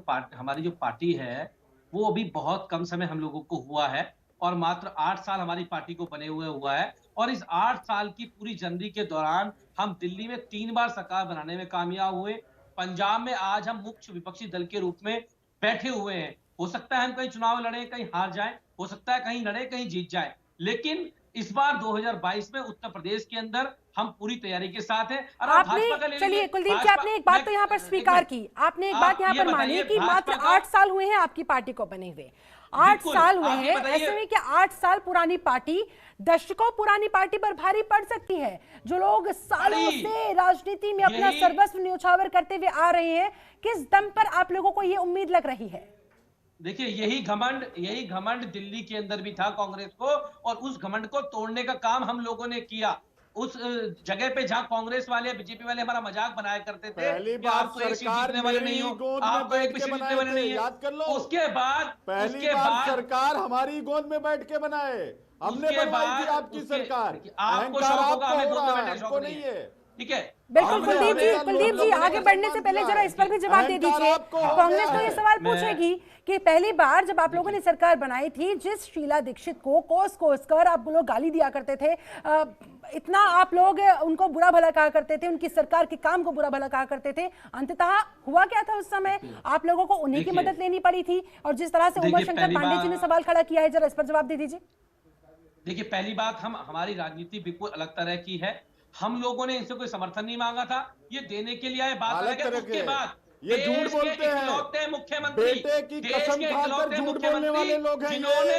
पार्टी है वो अभी बहुत कम समय हम लोगों को हुआ है और मात्र 8 साल हमारी पार्टी को बने हुआ है। और इस 8 साल की पूरी जर्नी के दौरान हम दिल्ली में 3 बार सरकार बनाने में कामयाब हुए। पंजाब में आज हम मुख्य विपक्षी दल के रूप में बैठे हुए हैं। हो सकता है हम कहीं चुनाव लड़े, कहीं हार जाए, हो सकता है कहीं लड़े, कहीं जीत जाए, लेकिन इस बार 2022 में उत्तर प्रदेश के अंदर हम पूरी तैयारी के साथ हैं। आपने, चलिए कुलदीप जी, आपने एक बात तो यहाँ पर स्वीकार की, आपने एक बात यहाँ पर मानी कि मात्र 8 साल हुए हैं आपकी पार्टी को बने हुए। 8 साल हुए हैं, ऐसे में क्या 8 साल पुरानी पार्टी, दशकों पुरानी पार्टी पर भारी पड़ सकती है? जो लोग सालों से राजनीति में अपना सर्वस्व न्योछावर करते हुए आ रहे हैं, किस दम पर आप लोगों को ये उम्मीद लग रही है? देखिए यही घमंड दिल्ली के अंदर भी था कांग्रेस को, और उस घमंड को तोड़ने का काम हम लोगों ने किया। उस जगह पे जहां कांग्रेस वाले बीजेपी वाले हमारा मजाक बनाया करते थे पहली कि बार आप तो एक सीट जीतने वाले नहीं हो, आप तो एक भी सीट जीतने वाले नहीं है। याद कर लो, उसके बाद पहली बार सरकार हमारी गोद में बैठ के बनाए, हमने बनवाई थी आपकी सरकार। आपको शौक होगा, हमें गोद में बैठने का शौक नहीं है, ठीक है। बिल्कुल कुलदीप जी आगे बढ़ने से पहले जरा इस पर भी जवाब दे दीजिए। कांग्रेस तो ये सवाल पूछेगी कि पहली बार जब आप लोगों ने सरकार बनाई थी, जिस शीला दीक्षित को कोस कर आप लोग गाली दिया करते थे, इतना आप लोग उनको बुरा भला कहा करते थे, उनकी सरकार के काम को बुरा भला कहा करते थे, अंततः हुआ क्या था उस समय? आप लोगों को उन्हीं की मदद लेनी पड़ी थी। और जिस तरह से उमाशंकर पांडे जी ने सवाल खड़ा किया है, जरा इस पर जवाब दे दीजिए। देखिए, पहली बात, हमारी राजनीति बिल्कुल अलग तरह की है। हम लोगों ने इनसे कोई समर्थन नहीं मांगा था, ये देने के लिए आए। बात अलग है। उसके बाद ये झूठ बोलते हैं, मुख्यमंत्री, बेटे की कसम खाकर झूठ बोलने वाले लोग हैं, जिन्होंने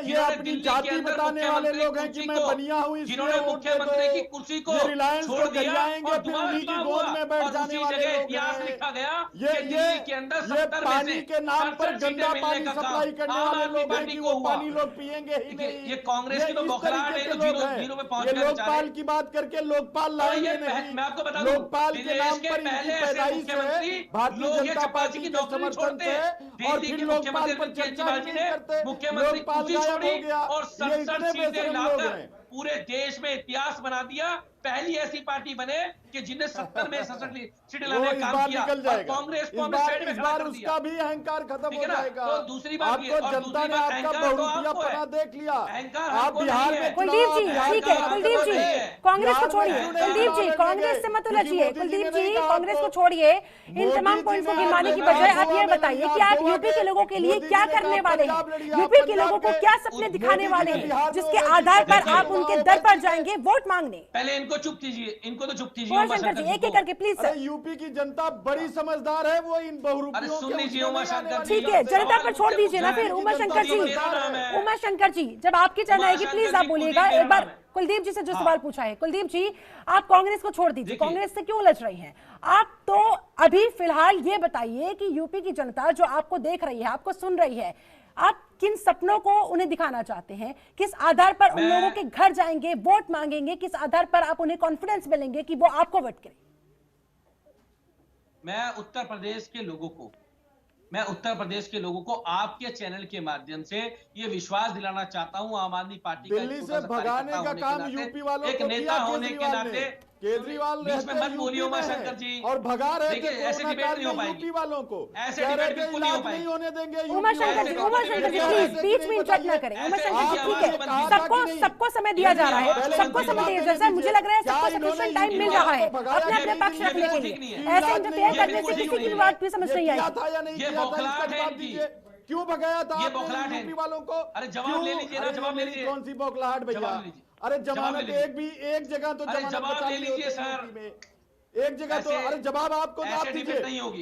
ये अपनी जाति बताने वाले लोग हैं कि मैं बनिया हूं, जिन्होंने मुख्यमंत्री की कुर्सी को रिलायंस छोड़ दिया और फिर उन्हीं की गोद में बैठ जाने वाले लोग इतिहास लिखा गया। ये पानी के नाम पर गंदा पानी सप्लाई करने वाले लोग हैं कि वो पानी लोग पिएंगे ही नहीं। ये कांग्रेस की तो बौखलाहट है, जीरो पे पहुंच गए। लोकपाल की बात करके लोकपाल लाएंगे नहीं। मैं आपको बता दूं, लोकपाल के नाम पर इनकी पैदाइश है, भारतीय जनता पार्टी के समर्थन से, और फिर लोकपाल पर चर्चा नहीं करते। मुख्यमंत्री कुर्सी छोड़ी और ये इतने बेशरम लोग हैं। पूरे देश में इतिहास बना दिया। पहली ऐसी पार्टी बने कि जिन्हें 70 में 67 सीटें लाने का काम किया। कांग्रेस को इस बार उसका भी अहंकार खत्म हो जाएगा। तो दूसरी बात, आपको जनता ने आपका बहुरूपियापना देख लिया। आप बिहार में कुलदीप जी, ठीक है कुलदीप जी, कांग्रेस को छोड़िए। कुलदीप जी, कांग्रेस से मत उलझिए। कुलदीप जी, कांग्रेस को छोड़िए। इन तमाम पॉइंट्स को गिनवाने की बजाय आप ये बताइए कि आप यूपी के लोगों के लिए क्या करने वाले हैं? यूपी के लोगों को क्या सपने दिखाने वाले हैं, जिसके आधार पर आप उनके दर पर जाएंगे वोट मांगने? पहले इनको चुप कीजिए, इनको तो चुप कीजिए। उमाशंकर जी, एक एक करके प्लीज सर। यूपी की जनता बड़ी समझदार है, वो इन बहुरूपियों सुन लीजिए उमाशंकर जी, ठीक है, जनता पर छोड़ दीजिए ना फिर। उमाशंकर जी, उमाशंकर जी, जब आपकी टर्न आएगी प्लीज आप बोलिएगा। एक बार कुलदीप जी से जो सवाल पूछा है, कुलदीप जी आप कांग्रेस को छोड़ दीजिए, कांग्रेस से क्यों उलझ रही हैं आप? तो अभी फिलहाल ये बताइए कि यूपी की जनता जो आपको देख रही है, आपको सुन रही है, आप किन सपनों को उन्हें दिखाना चाहते हैं? किस आधार पर उन लोगों के घर जाएंगे, वोट मांगेंगे? किस आधार पर आप उन्हें कॉन्फिडेंस मिलेंगे कि वो आपको वोट करें? मैं उत्तर प्रदेश के लोगों को आपके चैनल के माध्यम से ये विश्वास दिलाना चाहता हूं, आम आदमी पार्टी का दिल्ली से भगाने का काम यूपी वालों एक को नेता होने के नाते केजरीवाल बीच में मत बोलिए उमाशंकर जी, और भगा रहे थे ऐसे डिबेट नहीं हो पाएगी यूपी वालों को, ऐसे डिबेट बिल्कुल नहीं हो पाएगी। होने देंगे उमाशंकर जी प्लीज बीच में इंटरप्ट ना करें। उमाशंकर जी ठीक है, सबको समय दिया जा रहा है, सबको समय दिया जा रहा है। मुझे लग रहा है सबको सफिशिएंट टाइम मिल रहा है अपने अपने पक्ष रखने के लिए। ऐसे इंटरफेयर करने से किसी की बात भी समझ नहीं आई। क्यों भगाया था ये बौखलाहट है यूपी वालों को? अरे जवाब ले लीजिए ना, जवाब ले लीजिए। कौन सी बौखलाहट भैया? अरे जमानत एक जगह तो जवाब ले लीजिए सर, एक जगह तो। अरे जवाब आपको जवाब दीजिए,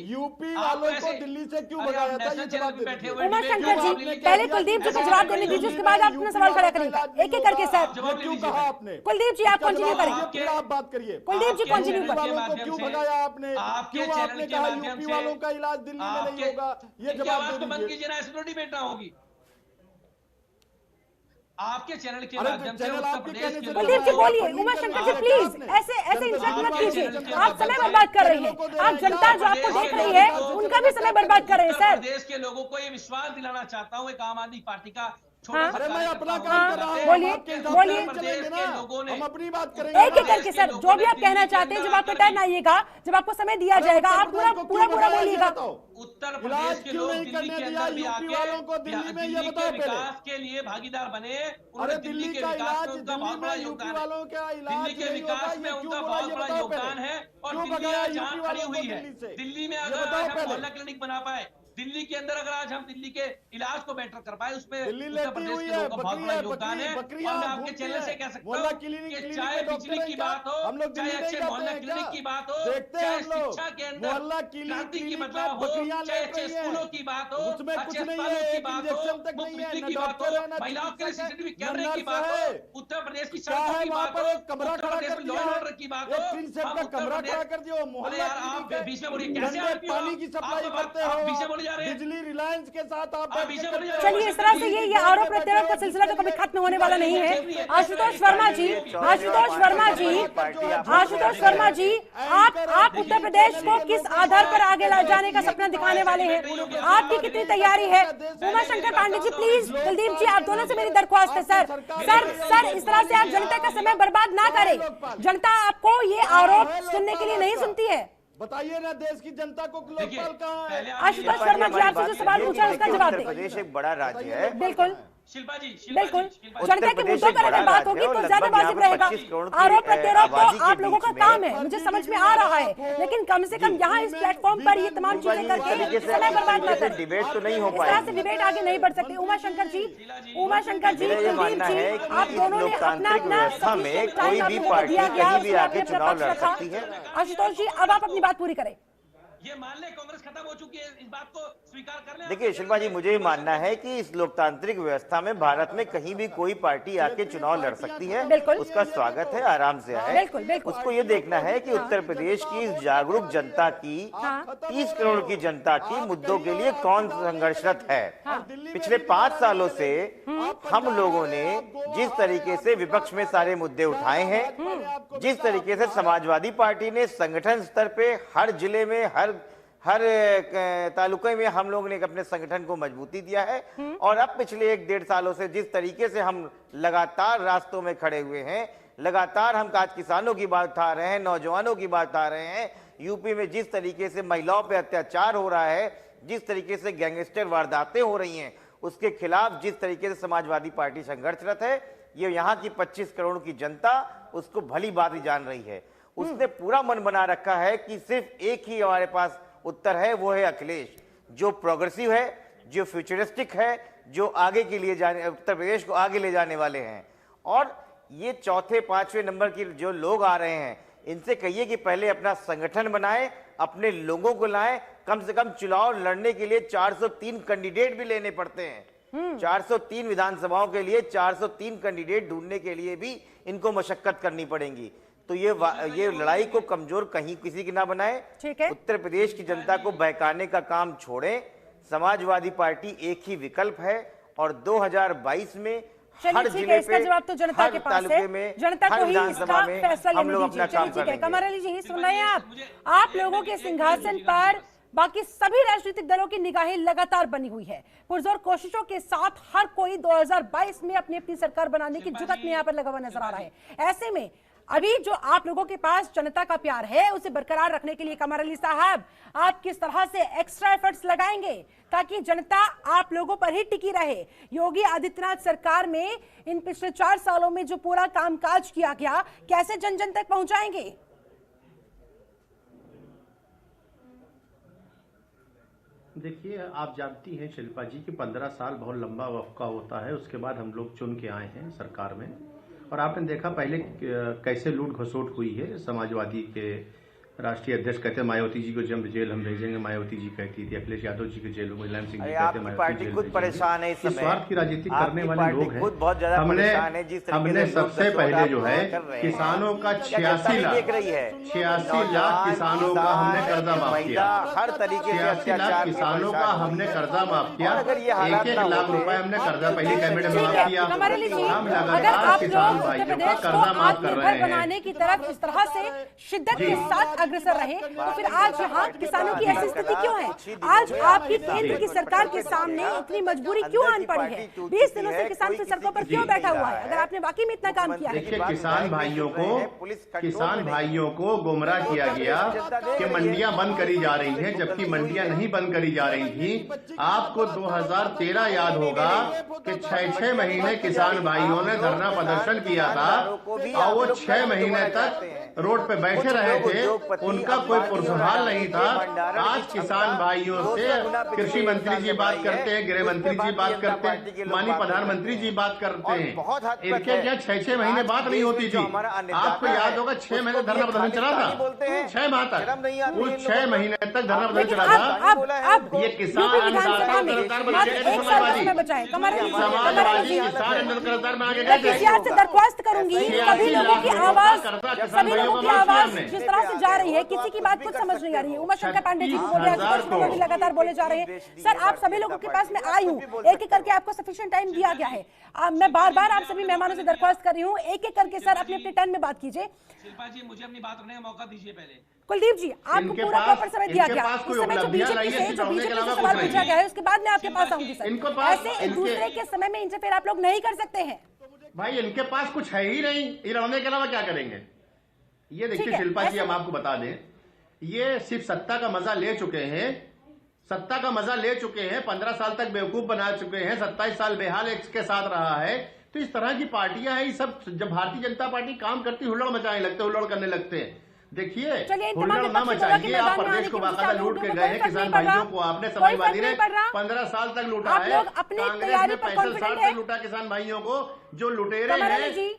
यूपी वालों को दिल्ली से क्यों भगाया था, ये जवाब दीजिए। उमाशंकर जी पहले कुलदीप जी को जवाब देने दीजिए, उसके बाद आप अपना सवाल खड़ा करेंगे एक एक करके। सर क्यों कहा आपने? कुलदीप जी आप कंटिन्यू करें, फिर आप बात करिए। कुलदीप जी कंटिन्यू करें। वालों को क्यों भगाया आपने? क्यों आपने कहा यूपी वालों का इलाज दिल्ली में नहीं होगा? ये जवाब बंद कीजिए ना, ऐसे तो डिबेट ना होगी। आपके चैनल के माध्यम से कुलदीप जी बोलिए। उमाशंकर जी प्लीज ऐसे इंटरप्ट मत कीजिए, आप समय बर्बाद कर रहे हैं। आप जनता जो आपको देख रही है उनका भी समय बर्बाद कर रहे हैं। सर देश के लोगों को ये विश्वास दिलाना चाहता हूँ, एक आम आदमी पार्टी का अरे मैं अपना काम कर रहा हूं, बोलिए हम अपनी बात करेंगे एक एक करके। सर जो भी आप कहना चाहते हैं, जब आपका टर्न आइएगा, जब आपको समय दिया जाएगा, आप पूरा बोलिएगा। उत्तर प्रदेश के लोग दिल्ली के अंदर भी आके वालों को दिल्ली में ये बताओ विकास के लिए भागीदार बने। अरे दिल्ली के विकास में उनका बहुत बड़ा योगदान है, दिल्ली के विकास में उनका बहुत बड़ा योगदान है। और दिल्ली आज जहां खड़ी हुई है, दिल्ली में अगर हम मोहल्ला क्लिनिक बना पाए, दिल्ली के अंदर अगर आज हम दिल्ली के इलाज को बेटर कर पाए, उसमें उत्तर प्रदेश के लोगों का बहुत बड़ा योगदान है। और मैं आपके चैनल से कह सकता हूँ कि चाहे बिजली की बात हो, चाहे अच्छे मोहल्ला क्लिनिक की बात हो, चाहे शिक्षा के अंदर क्रांति की बदलाव हो, चाहे अच्छे स्कूलों की बात हो, अच्छे अस्पतालों की बात हो, मुफ्त बिजली की बात हो, महिलाओं के लिए सीसीटीवी कैमरे की बात हो, उत्तर प्रदेश की सड़कों की बात हो, उत्तर प्रदेश में लॉ एंड ऑर्डर की बात हो। कमरा खड़ा कर दियो, अरे यार आप बीच में बोलिए, कैसे पानी की सप्लाई करते हो, बीच में बोलिए जा रहे हैं। बिजली रिलायंस के साथ आप चलिए, इस तरह से ये आरोप प्रत्यारोप का सिलसिला तो कभी खत्म होने वाला नहीं है। आशुतोष वर्मा जी, आप उत्तर प्रदेश को किस आधार पर आगे ला जाने का सपना दिखाने वाले हैं? आपकी कितनी तैयारी है? उमा शंकर पांडे जी प्लीज, कुलदीप जी, आप दोनों से मेरी दरख्वास्त है सर, इस तरह से आप जनता का समय बर्बाद ना करें। जनता आपको ये आरोप सुनने के लिए नहीं सुनती है। बताइए ना, देश की जनता को लोकपाल कहाँ है? आशुतोष वर्मा जी, आपसे जो सवाल पूछा उसका जवाब दें। प्रदेश एक बड़ा राज्य है। बिल्कुल शिल्पा जी, बिल्कुल, जनता के मुद्दों पर अगर बात होगी तो ज्यादा वाजिब रहेगा। आरोप प्रत्यारोप तो आप लोगों का काम है, मुझे समझ में आ रहा है, लेकिन कम से कम यहाँ इस प्लेटफॉर्म पर ये तमाम चीजें करके समय बर्बाद ना करें। डिबेट तो नहीं हो इस तरह से डिबेट आगे नहीं बढ़ सकती। उमा शंकर जी, कुलदीप जी, आप दोनों ने अपना कोई भी पार्टी कहीं भी आके चुनाव लड़ सकती है। आशुतोष जी, अब आप अपनी बात पूरी करें। ये मान ले कांग्रेस खत्म हो चुकी है, इस बात को स्वीकार कर ले। देखिए शिल्पा जी, मुझे मानना है कि इस लोकतांत्रिक व्यवस्था में भारत में कहीं भी कोई पार्टी आके चुनाव लड़ सकती है। उसका स्वागत है, आराम से आए। उसको ये देखना है कि उत्तर प्रदेश की इस जागरूक जनता की 30 करोड़ की जनता की मुद्दों के लिए कौन संघर्षरत है। पिछले 5 सालों से हम लोगों ने जिस तरीके से विपक्ष में सारे मुद्दे उठाए हैं, जिस तरीके से समाजवादी पार्टी ने संगठन स्तर पे हर जिले में हर तालुके में हम लोग ने अपने संगठन को मजबूती दिया है, और अब पिछले 1-1.5 सालों से जिस तरीके से हम लगातार रास्तों में खड़े हुए हैं, लगातार हम आज किसानों की बात उठा रहे हैं, नौजवानों की बात उठा रहे हैं, यूपी में जिस तरीके से महिलाओं पे अत्याचार हो रहा है, जिस तरीके से गैंगस्टर वारदातें हो रही हैं, उसके खिलाफ जिस तरीके से समाजवादी पार्टी संघर्षरत है, ये यहाँ की 25 करोड़ की जनता उसको भली बात ही जान रही है। उसने पूरा मन बना रखा है कि सिर्फ एक ही हमारे पास उत्तर है, वो है अखिलेश, जो प्रोग्रेसिव है, जो फ्यूचरिस्टिक है, जो आगे के लिए जाने, उत्तर प्रदेश को आगे ले जाने वाले हैं। और ये 4-5वें नंबर के जो लोग आ रहे हैं, इनसे कहिए कि पहले अपना संगठन बनाएं, अपने लोगों को लाएं। कम से कम चुनाव लड़ने के लिए 403 कैंडिडेट भी लेने पड़ते हैं। 403 विधानसभाओं के लिए 403 कैंडिडेट ढूंढने के लिए भी इनको मशक्कत करनी पड़ेगी। तो ये लड़ाई को कमजोर कहीं किसी की ना बनाए। उत्तर प्रदेश की जनता को बहकाने का काम छोड़ें। समाजवादी पार्टी एक ही विकल्प है, और 2022 में हर जिले पे, तो जनता हर के पास तालुके में, जनता हर को विधानसभा में हम लोग अपना काम करेंगे। कमर अली जी, सुनाइए, आप लोगों के सिंहासन पर बाकी सभी राजनीतिक दलों की निगाहें लगातार बनी हुई है। पुरजोर कोशिशों के साथ हर कोई 2022 में अपनी अपनी सरकार बनाने की जुगत में यहाँ पर लगा हुआ नजर आ रहा है। ऐसे में अभी जो आप लोगों के पास जनता का प्यार है, उसे बरकरार रखने के लिए कमर अली साहब, आप किस तरह से एक्स्ट्रा एफर्ट्स लगाएंगे ताकि जनता आप लोगों पर ही टिकी रहे? योगी आदित्यनाथ सरकार में इन पिछले 4 सालों में जो पूरा कामकाज किया गया, कैसे जन जन तक पहुंचाएंगे? देखिए, आप जानती हैं शिल्पा जी कि 15 साल बहुत लंबा वक्त होता है। उसके बाद हम लोग चुन के आए हैं सरकार में, और आपने देखा पहले कैसे लूट घसोट हुई है। समाजवादी के राष्ट्रीय अध्यक्ष कहते हैं मायावती जी को जब जेल हम भेजेंगे, मायावती जी कहती थी। अखिलेश यादव जी को जेल, मुलायम सिंह जी कहते हैं पार्टी खुद परेशान है इस समय। स्वार्थ की राजनीति करने वाले लोग हैं। बहुत ज्यादा परेशान है। हमने सबसे पहले जो है किसानों का 86 लाख किसानों का हमने कर्जा माफ किया। हर तरीके से 86 लाख किसानों का हमने कर्जा माफ किया। 1-1 लाख रुपए हमने कर्जा पहले कैबिनेट में माफ किया। हम लगातार किसान भाइयों का कर्जा माफ कर रहे हैं। बनाने की तरफ इस तरह से शिद्दत के साथ अग्रसर रहे, तो फिर आज यहाँ किसानों की ऐसी स्थिति क्यों है? आज आपकी केंद्र की सरकार के सामने इतनी मजबूरी क्यों आन पड़ी है? 20 दिनों से किसान फिर सड़कों पर क्यों बैठा हुआ है, अगर आपने वाकई में इतना काम किया है? देखिए, किसान भाइयों को गुमराह किया गया कि मंडियां बंद करी जा रही हैं, जबकि मंडियां नहीं बंद करी जा रही थी। आपको 2013 याद होगा कि 6-6 महीने किसान भाइयों ने धरना प्रदर्शन किया था, और वो 6 महीने तक रोड पे बैठे रहे थे, उनका कोई पुरसहाल नहीं था। आज किसान भाइयों से कृषि मंत्री जी बात करते हैं, गृह मंत्री जी बात करते हैं, माननीय प्रधानमंत्री जी बात करते हैं। इनके क्या 6-6 महीने बात नहीं होती थी? आपको याद होगा 6 महीने धरना प्रदर्शन चला था, 6 माह तक, कुल 6 महीने तक धरना प्रदर्शन चला था। ये किसान दरख्वास्त करूंगी, सभी लोगों की आवाज जिस तरह से जा रही रही है, किसी की बात कुछ समझ नहीं आ रही है। उमाशंकर पांडे जी बोल रहे हैं, भी लगातार बोले जा रहे हैं। सर आप सभी लोगों के पास मैं आई हूँ, एक एक करके आपको सफिशिएंट टाइम दिया गया है। मैं बार बार आप सभी मेहमानों से दरख्वास्त कर रही हूँ, एक एक करके सर अपने अपने टर्न में बात कीजिए। शिल्पा जी मुझे अपनी बात रखने का मौका दीजिए पहले। कुलदीप जी आपको पूरा प्रॉपर समय दिया गया, उस समय जो बीजेपी से सवाल पूछा गया है उसके बाद मैं आपके पास आऊंगी सर। ऐसे एक दूसरे के समय में इंटरफेयर आप लोग नहीं कर सकते हैं भाई। इनके पास कुछ है ही नहीं, ये लड़ने के अलावा क्या करेंगे? ये देखिए शिल्पा जी, हम आपको बता दें, ये सिर्फ सत्ता का मजा ले चुके हैं, सत्ता का मजा ले चुके हैं, 15 साल तक बेवकूफ बना चुके हैं, 27 साल बेहाल के साथ रहा है। तो इस तरह की पार्टियां हैं, सब जब भारतीय जनता पार्टी काम करती हुल्लड़ मचाने लगते, हुल्लड़ करने लगते हैं। देखिए हुल्लड़ ना मचाइए, आप प्रदेश को बाकायदा लूट के गए हैं, किसान भाइयों को आपने समाजवादी ने 15 साल तक लूटा है, कांग्रेस ने 65 साल तक लूटा किसान भाइयों को। जो लुटेरे हैं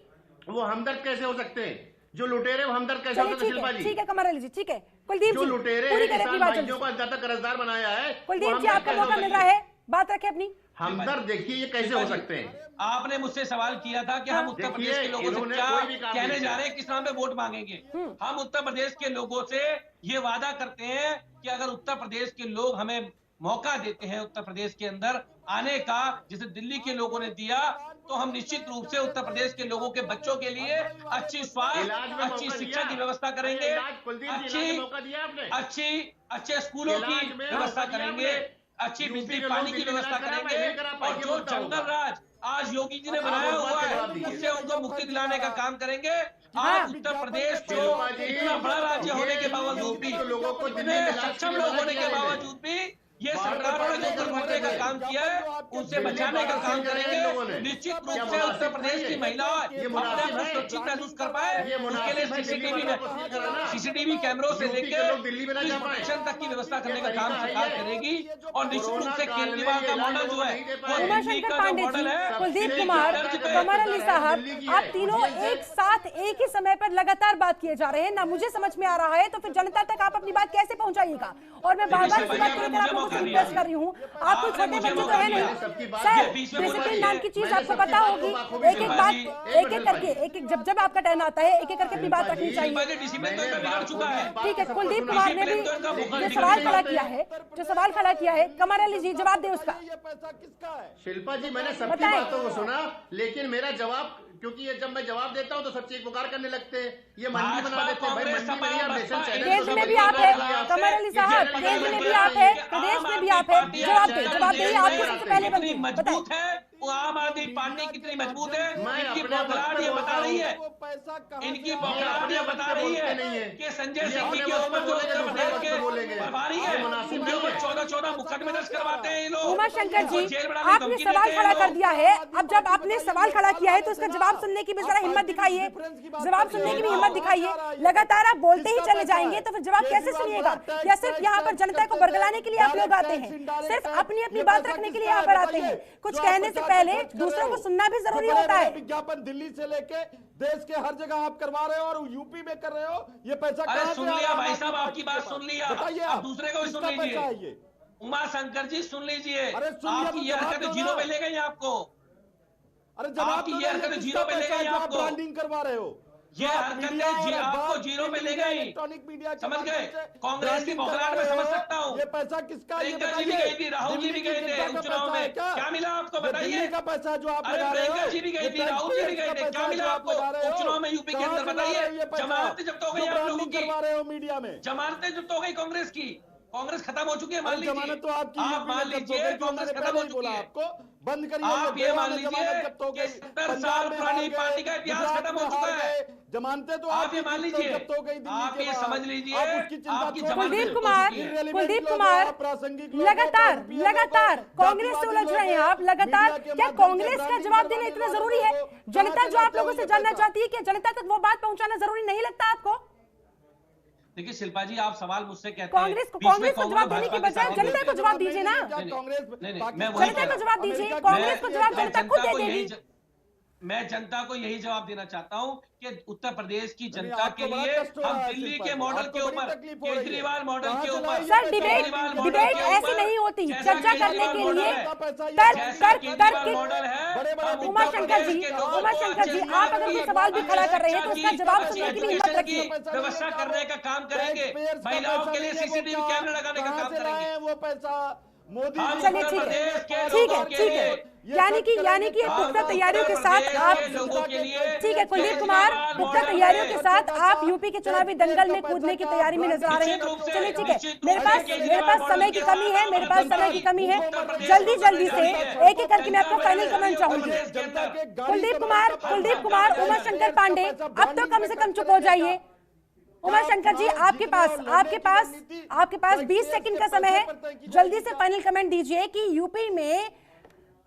वो हमदर्द कैसे हो सकते हैं? जो लुटेरे वो हमदर्द कैसे हो सकते हैं? शिल्पा जी ठीक है, कमर अली जी ठीक है। कुलदीप जो लुटेरे हैं किसान भाइयों को अंततः कर्जदार बनाया है, कुलदीप जी आपका मौका मिल रहा है, बात रखें अपनी। हमदर्द देखिए ये कैसे हो सकते हैं? आपने मुझसे सवाल किया था कि हम उत्तर प्रदेश के लोगों से क्या कहने जा रहे हैं, किस नाम पे वोट मांगेंगे। हम उत्तर प्रदेश के लोगों से ये वादा करते हैं कि अगर उत्तर प्रदेश के लोग हमें मौका देते हैं उत्तर प्रदेश के अंदर आने का, जिसे दिल्ली के लोगों ने दिया, तो हम निश्चित रूप से उत्तर प्रदेश के लोगों के बच्चों के लिए अच्छी स्वास्थ्य, अच्छी शिक्षा की व्यवस्था करेंगे, अच्छे स्कूलों की व्यवस्था करेंगे, अच्छी बिजली पानी की व्यवस्था करेंगे, और जो जंगल राज आज योगी जी ने बनाया हुआ है उससे उनको मुक्ति दिलाने का काम करेंगे। आज उत्तर प्रदेश को इतना बड़ा राज्य होने के बावजूद भी, इतने सक्षम लोग होने के बावजूद भी ये सरकारों ने जो दुर्घटने का काम किया है उनसे बचाने का काम करेंगे। निश्चित रूप से उत्तर प्रदेश की महिलाएं अपने आप को सुरक्षित महसूस कर पाए, उसके लिए सीसीटीवी कैमरों से लेकर प्रोटेक्शन तक की व्यवस्था करने का काम सरकार करेगी। और निश्चित रूप से केजरीवाल का मॉडल जो है वो उमाशंकर पांडे जी, कुलदीप कुमार, कमर अली साहब, आप तीनों एक साथ एक ही समय पर लगातार बात किए जा रहे हैं, ना मुझे समझ में आ रहा है, तो फिर जनता तक आप अपनी बात कैसे पहुंचाइएगा? और मैं बार बार रिक्वेस्ट कर रही हूँ, आप कोई छोटे बच्चे तो है नहीं सर, डिसिप्लिन नाम की चीज आपको पता होगी। एक एक बात, एक एक करके, एक एक जब आपका टर्न आता है एक एक करके अपनी बात रखनी चाहिए। ठीक है, कुलदीप कुमार ने भी जो सवाल खड़ा किया है, कमर अली जी जवाब दे उसका। शिल्पा जी मैंने सबकी बातों को सुना, लेकिन मेरा जवाब, क्योंकि ये जब मैं जवाब देता हूँ तो सब चीख पुकार करने लगते हैं, ये मंडी बना देते हैं। भाई मंडी में आप नेशनल चैनल में भी आप है, कमर अली साहब केंद्र में भी आप है, प्रदेश में भी आप है, जवाब दे आपको सबसे पहले मजबूत है वो आम आदमी पार्टी कितनी मजबूत है, इनकी बौखलाहट ये बता रही है, इनकी बौखलाहट ये बता रही है कि संजय सिंह की उम्र जो उत्तर प्रदेश के प्रभारी है उनके ऊपर 14 मुकदमे दर्ज करवाते हैं ये लोग। उमाशंकर जी आपने सवाल खड़ा कर दिया है, अब जब आपने सवाल खड़ा किया है तो उसका जवाब सुनने की भी जरा हिम्मत दिखाइए, जवाब सुनने की भी हिम्मत दिखाइए। लगातार आप बोलते ही चले जाएंगे तो फिर जवाब कैसे सुनिएगा? या सिर्फ यहाँ पर जनता को बरगलाने के लिए आप लोग आते हैं, सिर्फ अपनी अपनी बात रखने के लिए यहाँ पर आते हैं? कुछ कहने से पहले दूसरों को सुनना भी जरूरी होता है। विज्ञापन दिल्ली से लेके देश के हर जगह आप करवा रहे हो और यूपी में कर रहे हो, ये पैसा कहां से? सुन लिया भाई साहब, आपकी बात सुन लिया, बताइए आप दूसरे को भी सुन लीजिए। उमाशंकर जी सुन लीजिए, आपकी ये हरकत जीरो पे ले गई आपको। अरे जब आपकी ये हरकत जीरो पे ले गई आपको, ब्रांडिंग करवा रहे हो, ये हरकतें आपको जीरो पे ले गई। इलेक्ट्रॉनिक मीडिया समझ गए? कांग्रेस की बौखलाहट में समझ सकता हूँ। ये पैसा किसका? प्रियंका जी भी गई थी, राहुल जी भी गए थे उपचुनाव में, क्या मिला आपको बताइए? का पैसा जो आप अरे प्रियंका जी भी गई थी, राहुल जी भी गए थे, क्या मिला आपको उपचुनाव में यूपी के अंदर बताइए? जमानतें जब्त हो गई आप लोगों की, करवा रहे हो मीडिया में, जमानतें जब्त हो गई कांग्रेस की, कांग्रेस खत्म हो चुकी है मान लीजिए। जमानत तो आपकी, आप मान लीजिए कांग्रेस खत्म हो चुकी है, आपको बंद करिए। आप ये मान लीजिए कि 70 साल पुरानी पार्टी का इतिहास खत्म हो चुका है। जमानतें तो आप ये मान लीजिए, आप ये समझ लीजिए, आपकी कुलदीप कुमार लगातार कांग्रेस से उलझ रहे हैं आप लगातार। क्या कांग्रेस का जवाब देना इतना जरूरी है? जनता जो आप लोगों से जानना चाहती है, क्या जनता तक वो बात पहुंचाना जरूरी नहीं लगता आपको? देखिए शिल्पा जी, आप सवाल मुझसे कहते हैं कांग्रेस को जवाब देने के बजाय जनता को जवाब दीजिए ना। कांग्रेस जनता को जवाब दीजिए, कांग्रेस को जवाब जनता खुद दे देगी। मैं जनता को यही जवाब देना चाहता हूं कि उत्तर प्रदेश की जनता के लिए हम दिल्ली के मॉडल के ऊपर, केजरीवाल मॉडल के ऊपर, सर डिबेट ऐसी नहीं होती, चर्चा करने के लिए तर्क मॉडल है। उमाशंकर जी आप अगर कोई सवाल भी खड़ा कर रहे हैं तो उसका जवाब सुनने की भी हिम्मत रखिए। व्यवस्था करने का काम करेंगे, महिलाओं के लिए सीसीटीवी कैमरा लगाने का काम करेंगे। वो पैसा मोदी चलिए ठीक है यानी कि पुख्ता तैयारियों के साथ आप, ठीक है कुलदीप कुमार, पुख्ता तैयारियों के साथ आप यूपी के चुनावी दंगल में कूदने की तैयारी में नजर आ रहे हैं। चलिए ठीक है, मेरे पास समय की कमी है, जल्दी से एक एक करके मैं आपको फाइनल कमेंट चाहूंगी। कुलदीप कुमार, उमाशंकर पांडे, अब तो कम से कम चुप हो जाइए। उमाशंकर जी आपके पास 20 सेकंड का समय है, जल्दी से फाइनल कमेंट दीजिए कि यूपी में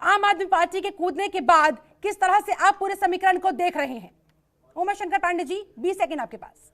आम आदमी पार्टी के कूदने के बाद किस तरह से आप पूरे समीकरण को देख रहे हैं। उमाशंकर पांडे जी 20 सेकंड आपके पास।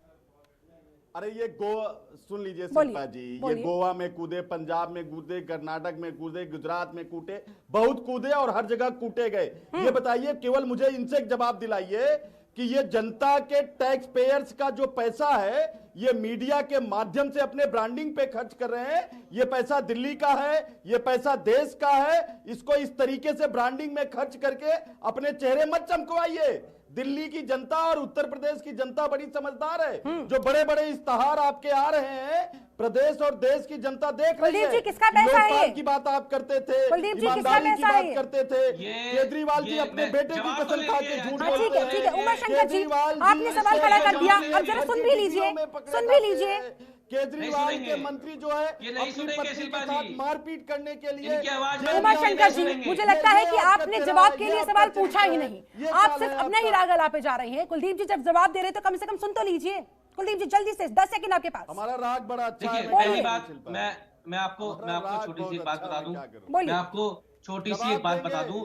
अरे ये सुन लीजिए शिल्पा जी, ये गोवा में कूदे, पंजाब में कूदे, कर्नाटक में कूदे, गुजरात में कूदे, बहुत कूदे और हर जगह कूटे गए। ये बताइए, केवल मुझे इनसे एक जवाब दिलाइए कि ये जनता के टैक्स पेयर्स का जो पैसा है ये मीडिया के माध्यम से अपने ब्रांडिंग पे खर्च कर रहे हैं, ये पैसा दिल्ली का है, ये पैसा देश का है, इसको इस तरीके से ब्रांडिंग में खर्च करके अपने चेहरे मत चमकवाइए। दिल्ली की जनता और उत्तर प्रदेश की जनता बड़ी समझदार है। जो बड़े बड़े इश्तहार आपके आ रहे हैं, प्रदेश और देश की जनता देख रही है। किसका पैसा है? लोकपाल की बात आप करते थे, ईमानदारी की बात करते थे, केजरीवाल जी अपने बेटे की कसम खा के झूठ बोलते हैं। ठीक है उमाशंकर जी आपने सवाल खड़ा कर दिया, अब जरा सुन भी लीजिए। केजरीवाल के मंत्री जो है अपनी पत्नी के साथ मारपीट करने के लिए, उमाशंकर जी मुझे लगता है कि आपने जवाब के लिए सवाल पूछा ही नहीं, आप सिर्फ अपने ही राग लापे जा रहे हैं। कुलदीप जी जब जवाब दे रहे तो कम से कम सुन तो लीजिए। कुलदीप जी जल्दी से 10 सेकंड आपके पास। हमारा राग बड़ा अच्छा है। पहली बात मैं आपको छोटी सी बात बता दूं, मैं आपको छोटी सी एक बात बता दूं।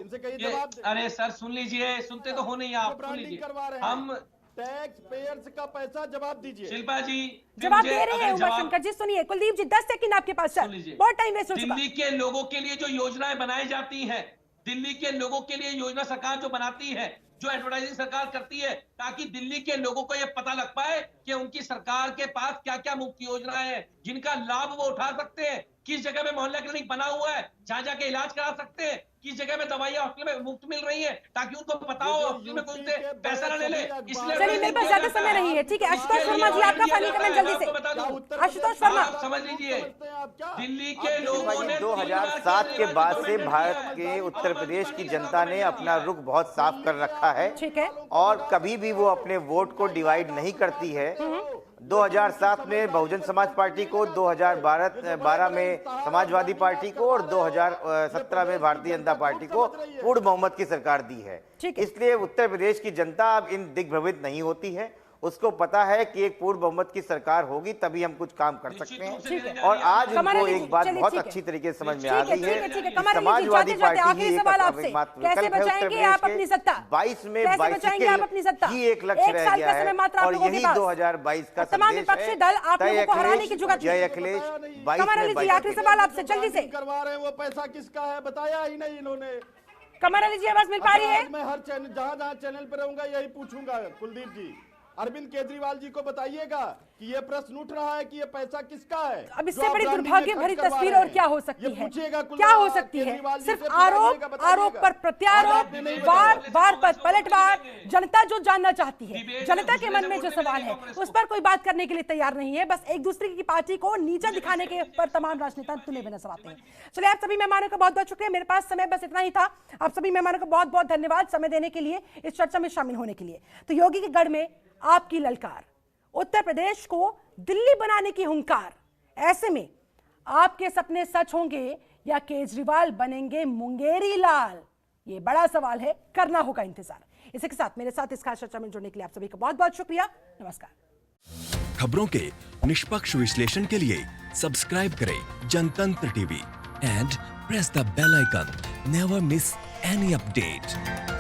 अरे सर सुन लीजिए, सुनते तो हो नहीं आप, सुन लीजिए। हम टैक्स पेयर्स का पैसा जवाब दीजिए। शिल्पा जी जवाब दे रहे हैं उमाशंकर जी, सुनिए। कुलदीप जी 10 सेकंड आपके पास, सर बहुत टाइम वेस्ट हो चुका। दिल्ली के लोगों के लिए जो योजनाएं बनाई जाती हैं, दिल्ली के लोगों के लिए योजना सरकार जो बनाती है, जो एडवर्टाइजिंग सरकार करती है, ताकि दिल्ली के लोगों को यह पता लग पाए कि उनकी सरकार के पास क्या क्या मुफ्त योजनाएं हैं जिनका लाभ वो उठा सकते हैं, किस जगह में मोहल्ला क्लिनिक बना हुआ है जहां जाके इलाज करा सकते हैं, किस जगह में दवाइयां हॉस्पिटल में मुफ्त मिल रही है, ताकि उनको पता हो हॉस्पिटल में कोई पैसा ना ले ले। इसलिए चलिए मेरे पास ज्यादा समय नहीं है, ठीक है। आशुतोष वर्मा जी आपका फाइनल कमेंट जल्दी से। आशुतोष वर्मा समझ लीजिए, दिल्ली के लोगों ने 2007 के बाद से भारत के उत्तर प्रदेश की जनता ने अपना रुख बहुत साफ कर रखा है, ठीक है, और कभी भी वो अपने वोट को डिवाइड नहीं करती है। 2007 में बहुजन समाज पार्टी को, 2012 में समाजवादी पार्टी को और 2017 में भारतीय जनता पार्टी को पूर्ण बहुमत की सरकार दी है। इसलिए उत्तर प्रदेश की जनता अब इन दिग्भ्रमित नहीं होती है, उसको पता है कि एक पूर्ण बहुमत की सरकार होगी तभी हम कुछ काम कर सकते हैं। और आज उनको एक बात बहुत अच्छी तरीके से समझ में आ गई है कि समाजवादी पार्टी ही कैसे बचाएंगे आप अपनी सत्ता, 22 में 22 ही एक लक्ष्य रह गया है और यही 2022 का संदेश है। जय अखिलेश 22 आखिरी सवाल आपसे जल्दी से। करवा रहे हैं वो पैसा किसका है बताया ही नहीं इन्होंने। कमर अली जी आवाज मिल पा रही है? मैं हर चैनल जहां चैनल पर रहूंगा यही पूछूंगा। कुलदीप जी अरविंद केजरीवाल जी को बताइएगा कि ये प्रश्न उठ रहा है कि ये पैसा किसका है। अब इससे बड़ी दुर्भाग्य भरी तस्वीर और क्या हो सकती है? क्या हो सकती है? सिर्फ आरोप पर प्रत्यारोप, बार पर पलटवार। जनता जो जानना चाहती है, जनता के मन में जो सवाल है उस पर कोई बात करने के लिए तैयार नहीं है। बस एक दूसरे की पार्टी को नीचा दिखाने के पर तमाम राजनेता तुले हुए नजर आते हैं। चलिए आप सभी मेहमानों का बहुत बहुत शुक्रिया, मेरे पास समय बस इतना ही था। आप सभी मेहमानों को बहुत बहुत धन्यवाद समय देने के लिए, इस चर्चा में शामिल होने के लिए। तो योगी के गढ़ में आपकी ललकार, उत्तर प्रदेश को दिल्ली बनाने की हुंकार, ऐसे में आपके सपने सच होंगे या केजरीवाल बनेंगे मुंगेरी लाल? ये बड़ा सवाल है, करना होगा इंतजार। इसी के साथ मेरे साथ इस खास चर्चा में जुड़ने के लिए आप सभी का बहुत बहुत शुक्रिया। नमस्कार। खबरों के निष्पक्ष विश्लेषण के लिए सब्सक्राइब करें Jantantra TV and press the bell icon. Never miss any update.